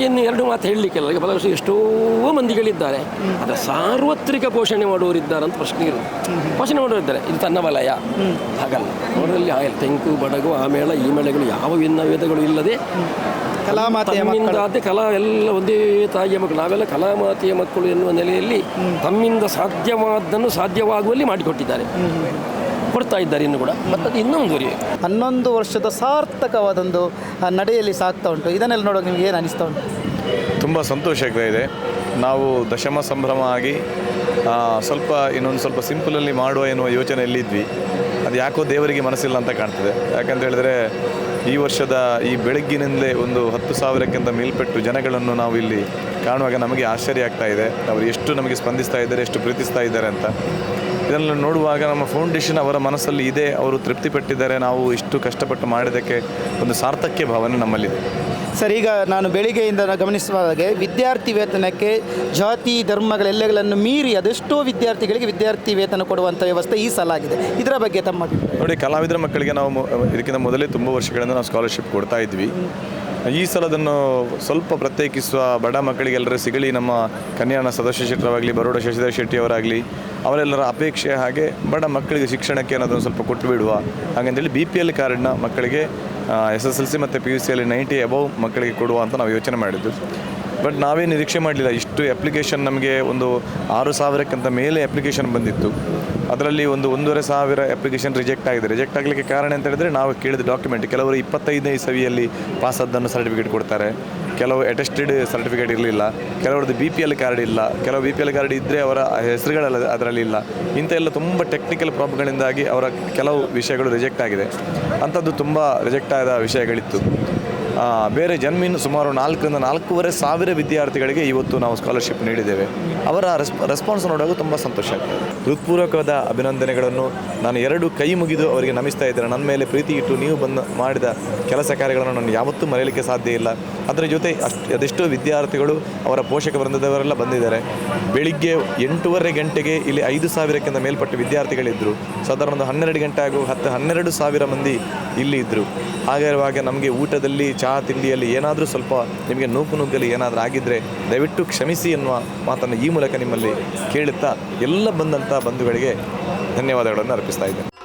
ಇನ್ನು 2 ಮಾತು ಹೇಳಲಿಕ್ಕಿಲ್ಲ. ಈಗ ಬಹಳಷ್ಟು ಎಷ್ಟೋ ಮಂದಿಗಳಿದ್ದಾರೆ. ಅದರ ಸಾರ್ವತ್ರಿಕ ಪೋಷಣೆ ಮಾಡುವವರಿದ್ದಾರೆ ಅಂತ ಪ್ರಶ್ನೆ ಇರುತ್ತೆ. ಪೋಷಣೆ ಮಾಡುವರಿದ್ದಾರೆ. ಇದು ತನ್ನ ವಲಯ ಹಾಗಲ್ಲ. ಅವರಲ್ಲಿ ತೆಂಕು, ಬಡಗು, ಆ ಮೇಳ, ಈ ಮೇಳಗಳು ಯಾವ ಭಿನ್ನಭೇದಗಳು ಇಲ್ಲದೆ ತಮ್ಮಿಂದಾದ ಕಲಾ ಎಲ್ಲ ಒಂದೇ ತಾಯಿಯ ಮಕ್ಕಳು. ನಾವೆಲ್ಲ ಕಲಾಮಾತೆಯ ಮಕ್ಕಳು ಎನ್ನುವ ನೆಲೆಯಲ್ಲಿ ತಮ್ಮಿಂದ ಸಾಧ್ಯವಾದ್ದನ್ನು ಸಾಧ್ಯವಾಗುವಲ್ಲಿ ಮಾಡಿಕೊಟ್ಟಿದ್ದಾರೆ, ಕೊಡ್ತಾ ಇದ್ದಾರೆ ಇನ್ನು ಕೂಡ. ಮತ್ತು ಅದು ಇನ್ನೂ ಮುಂದುವರಿಬೇಕು. 11 ವರ್ಷದ ಸಾರ್ಥಕವಾದೊಂದು ನಡೆಯಲ್ಲಿ ಸಾಗ್ತಾ ಉಂಟು. ಇದನ್ನೆಲ್ಲ ನೋಡೋಕೆ ನಿಮ್ಗೆ ಏನು ಅನಿಸ್ತಾ ಉಂಟು? ತುಂಬ ಸಂತೋಷ ಆಗ್ತಾ ಇದೆ. ನಾವು ದಶಮ ಸಂಭ್ರಮ ಆಗಿ ಇನ್ನೊಂದು ಸ್ವಲ್ಪ ಸಿಂಪಲಲ್ಲಿ ಮಾಡುವ ಎನ್ನುವ ಯೋಚನೆಯಲ್ಲಿದ್ವಿ. ಅದು ಯಾಕೋ ದೇವರಿಗೆ ಮನಸ್ಸಿಲ್ಲ ಅಂತ ಕಾಣ್ತದೆ. ಯಾಕಂತ ಹೇಳಿದ್ರೆ ಈ ವರ್ಷದ ಈ ಬೆಳಗ್ಗಿನಿಂದಲೇ ಒಂದು 10,000ಕ್ಕಿಂತ ಮೇಲ್ಪಟ್ಟು ಜನಗಳನ್ನು ನಾವು ಇಲ್ಲಿ ಕಾಣುವಾಗ ನಮಗೆ ಆಶ್ಚರ್ಯ ಆಗ್ತಾ ಇದೆ. ಅವರು ಎಷ್ಟು ನಮಗೆ ಸ್ಪಂದಿಸ್ತಾ ಇದ್ದಾರೆ, ಎಷ್ಟು ಪ್ರೀತಿಸ್ತಾ ಇದ್ದಾರೆ ಅಂತ. ಇದನ್ನು ನೋಡುವಾಗ ನಮ್ಮ ಫೌಂಡೇಶನ್ ಅವರ ಮನಸ್ಸಲ್ಲಿ ಇದೆ, ಅವರು ತೃಪ್ತಿಪಟ್ಟಿದ್ದಾರೆ. ನಾವು ಇಷ್ಟು ಕಷ್ಟಪಟ್ಟು ಮಾಡಿದ್ದಕ್ಕೆ ಒಂದು ಸಾರ್ಥಕ್ಯ ಭಾವನೆ ನಮ್ಮಲ್ಲಿದೆ. ಸರ್, ಈಗ ನಾನು ಬೆಳಿಗ್ಗೆಯಿಂದ ಗಮನಿಸುವ ಹಾಗೆ ವಿದ್ಯಾರ್ಥಿ ವೇತನಕ್ಕೆ ಜಾತಿ ಧರ್ಮಗಳೆಲ್ಲಗಳನ್ನು ಮೀರಿ ಅದೆಷ್ಟೋ ವಿದ್ಯಾರ್ಥಿಗಳಿಗೆ ವಿದ್ಯಾರ್ಥಿ ವೇತನ ಕೊಡುವಂಥ ವ್ಯವಸ್ಥೆ ಈ ಸಲ ಆಗಿದೆ. ಇದರ ಬಗ್ಗೆ ತಮ್ಮ ನೋಡಿ, ಕಲಾವಿದರ ಮಕ್ಕಳಿಗೆ ನಾವು ಇದಕ್ಕಿಂತ ಮೊದಲೇ ತುಂಬ ವರ್ಷಗಳಿಂದ ನಾವು ಸ್ಕಾಲರ್ಶಿಪ್ ಕೊಡ್ತಾ ಇದ್ವಿ. ಈ ಸಲ ಅದನ್ನು ಸ್ವಲ್ಪ ಪ್ರತ್ಯೇಕಿಸುವ, ಬಡ ಮಕ್ಕಳಿಗೆಲ್ಲರೂ ಸಿಗಲಿ. ನಮ್ಮ ಕನ್ಯಾನ ಸದಾಶಿವ ಶೆಟ್ಟರಾಗಲಿ, ಬರೋಡ ಶಶಿಧರ್ ಶೆಟ್ಟಿ ಅವರಾಗಲಿ, ಅವರೆಲ್ಲರ ಅಪೇಕ್ಷೆ ಹಾಗೆ ಬಡ ಮಕ್ಕಳಿಗೆ ಶಿಕ್ಷಣಕ್ಕೆ ಅನ್ನೋದನ್ನು ಸ್ವಲ್ಪ ಕೊಟ್ಟು ಬಿಡುವ ಹಾಗಂತೇಳಿ BPL ಕಾರ್ಡ್ನ ಮಕ್ಕಳಿಗೆ SSLC ಮತ್ತು PUCಯಲ್ಲಿ 90 ಅಬೌವ್ ಮಕ್ಕಳಿಗೆ ಕೊಡುವ ಅಂತ ನಾವು ಯೋಚನೆ ಮಾಡಿದ್ದು. ಬಟ್ ನಾವೇ ನಿರೀಕ್ಷೆ ಮಾಡಲಿಲ್ಲ ಇಷ್ಟು ಅಪ್ಲಿಕೇಶನ್. ನಮಗೆ ಒಂದು 6,000ಕ್ಕಿಂತ ಮೇಲೆ ಅಪ್ಲಿಕೇಶನ್ ಬಂದಿತ್ತು. ಅದರಲ್ಲಿ ಒಂದು 1,500 ಅಪ್ಲಿಕೇಶನ್ ರಿಜೆಕ್ಟ್ ಆಗಿದೆ. ರಿಜೆಕ್ಟ್ ಆಗಲಿಕ್ಕೆ ಕಾರಣ ಅಂತ ಹೇಳಿದ್ರೆ ನಾವು ಕೇಳಿದ ಡಾಕ್ಯುಮೆಂಟ್, ಕೆಲವರು 25ನೇ ಇಸವಿಯಲ್ಲಿ ಪಾಸಾದ್ದನ್ನು ಸರ್ಟಿಫಿಕೇಟ್ ಕೊಡ್ತಾರೆ, ಕೆಲವು ಅಟೆಸ್ಟೆಡ್ ಸರ್ಟಿಫಿಕೇಟ್ ಇರಲಿಲ್ಲ, ಕೆಲವರದ್ದು BPL ಕಾರ್ಡ್ ಇಲ್ಲ, ಕೆಲವು BPL ಕಾರ್ಡ್ ಇದ್ದರೆ ಅವರ ಹೆಸರುಗಳೆಲ್ಲ ಅದರಲ್ಲಿ ಇಲ್ಲ. ಇಂಥ ಎಲ್ಲ ತುಂಬ ಟೆಕ್ನಿಕಲ್ ಪ್ರಾಬ್ಲಮ್ಗಳಿಂದಾಗಿ ಅವರ ಕೆಲವು ವಿಷಯಗಳು ರಿಜೆಕ್ಟ್ ಆಗಿದೆ. ಅಂಥದ್ದು ತುಂಬ ರಿಜೆಕ್ಟ್ ಆದ ವಿಷಯಗಳಿತ್ತು. ಬೇರೆ ಜನ್ಮೀನು ಸುಮಾರು 4,000 ರಿಂದ 4,500 ವಿದ್ಯಾರ್ಥಿಗಳಿಗೆ ಇವತ್ತು ನಾವು ಸ್ಕಾಲರ್ಶಿಪ್ ನೀಡಿದ್ದೇವೆ. ಅವರ ರೆಸ್ಪಾನ್ಸ್ ನೋಡುವಾಗ ತುಂಬ ಸಂತೋಷ ಆಗ್ತದೆ. ಹೃತ್ಪೂರ್ವಕವಾದ ಅಭಿನಂದನೆಗಳನ್ನು ನಾನು 2 ಕೈ ಮುಗಿದು ಅವರಿಗೆ ನಮಿಸ್ತಾ ಇದ್ದೇನೆ. ನನ್ನ ಮೇಲೆ ಪ್ರೀತಿ ಇಟ್ಟು ನೀವು ಬಂದು ಮಾಡಿದ ಕೆಲಸ ಕಾರ್ಯಗಳನ್ನು ನಾನು ಯಾವತ್ತೂ ಮರೆಯಲಿಕ್ಕೆ ಸಾಧ್ಯ ಇಲ್ಲ. ಅದರ ಜೊತೆ ಅದೆಷ್ಟೋ ವಿದ್ಯಾರ್ಥಿಗಳು, ಅವರ ಪೋಷಕ ವೃಂದದವರೆಲ್ಲ ಬಂದಿದ್ದಾರೆ. ಬೆಳಿಗ್ಗೆ 8:30 ಗಂಟೆಗೆ ಇಲ್ಲಿ 5,000ಕ್ಕಿಂತ ಮೇಲ್ಪಟ್ಟ ವಿದ್ಯಾರ್ಥಿಗಳಿದ್ದರು. ಸಾಧಾರಣ ಒಂದು 12 ಗಂಟೆ ಹಾಗೂ 10-12 ಸಾವಿರ ಮಂದಿ ಇಲ್ಲಿ ಇದ್ದರು. ಹಾಗಿರುವಾಗ ನಮಗೆ ಊಟದಲ್ಲಿ ಚಹಾ ತಿಂಡಿಯಲ್ಲಿ ಏನಾದರೂ ಸ್ವಲ್ಪ ನಿಮಗೆ ನುಗ್ಗಲಿ ಏನಾದರೂ ಆಗಿದ್ದರೆ ದಯವಿಟ್ಟು ಕ್ಷಮಿಸಿ ಎನ್ನುವ ಮಾತನ್ನು ಈ ಮೂಲಕ ನಿಮ್ಮಲ್ಲಿ ಕೇಳುತ್ತಾ ಎಲ್ಲ ಬಂದಂಥ ಬಂಧುಗಳಿಗೆ ಧನ್ಯವಾದಗಳನ್ನು ಅರ್ಪಿಸ್ತಾ ಇದ್ದೇನೆ.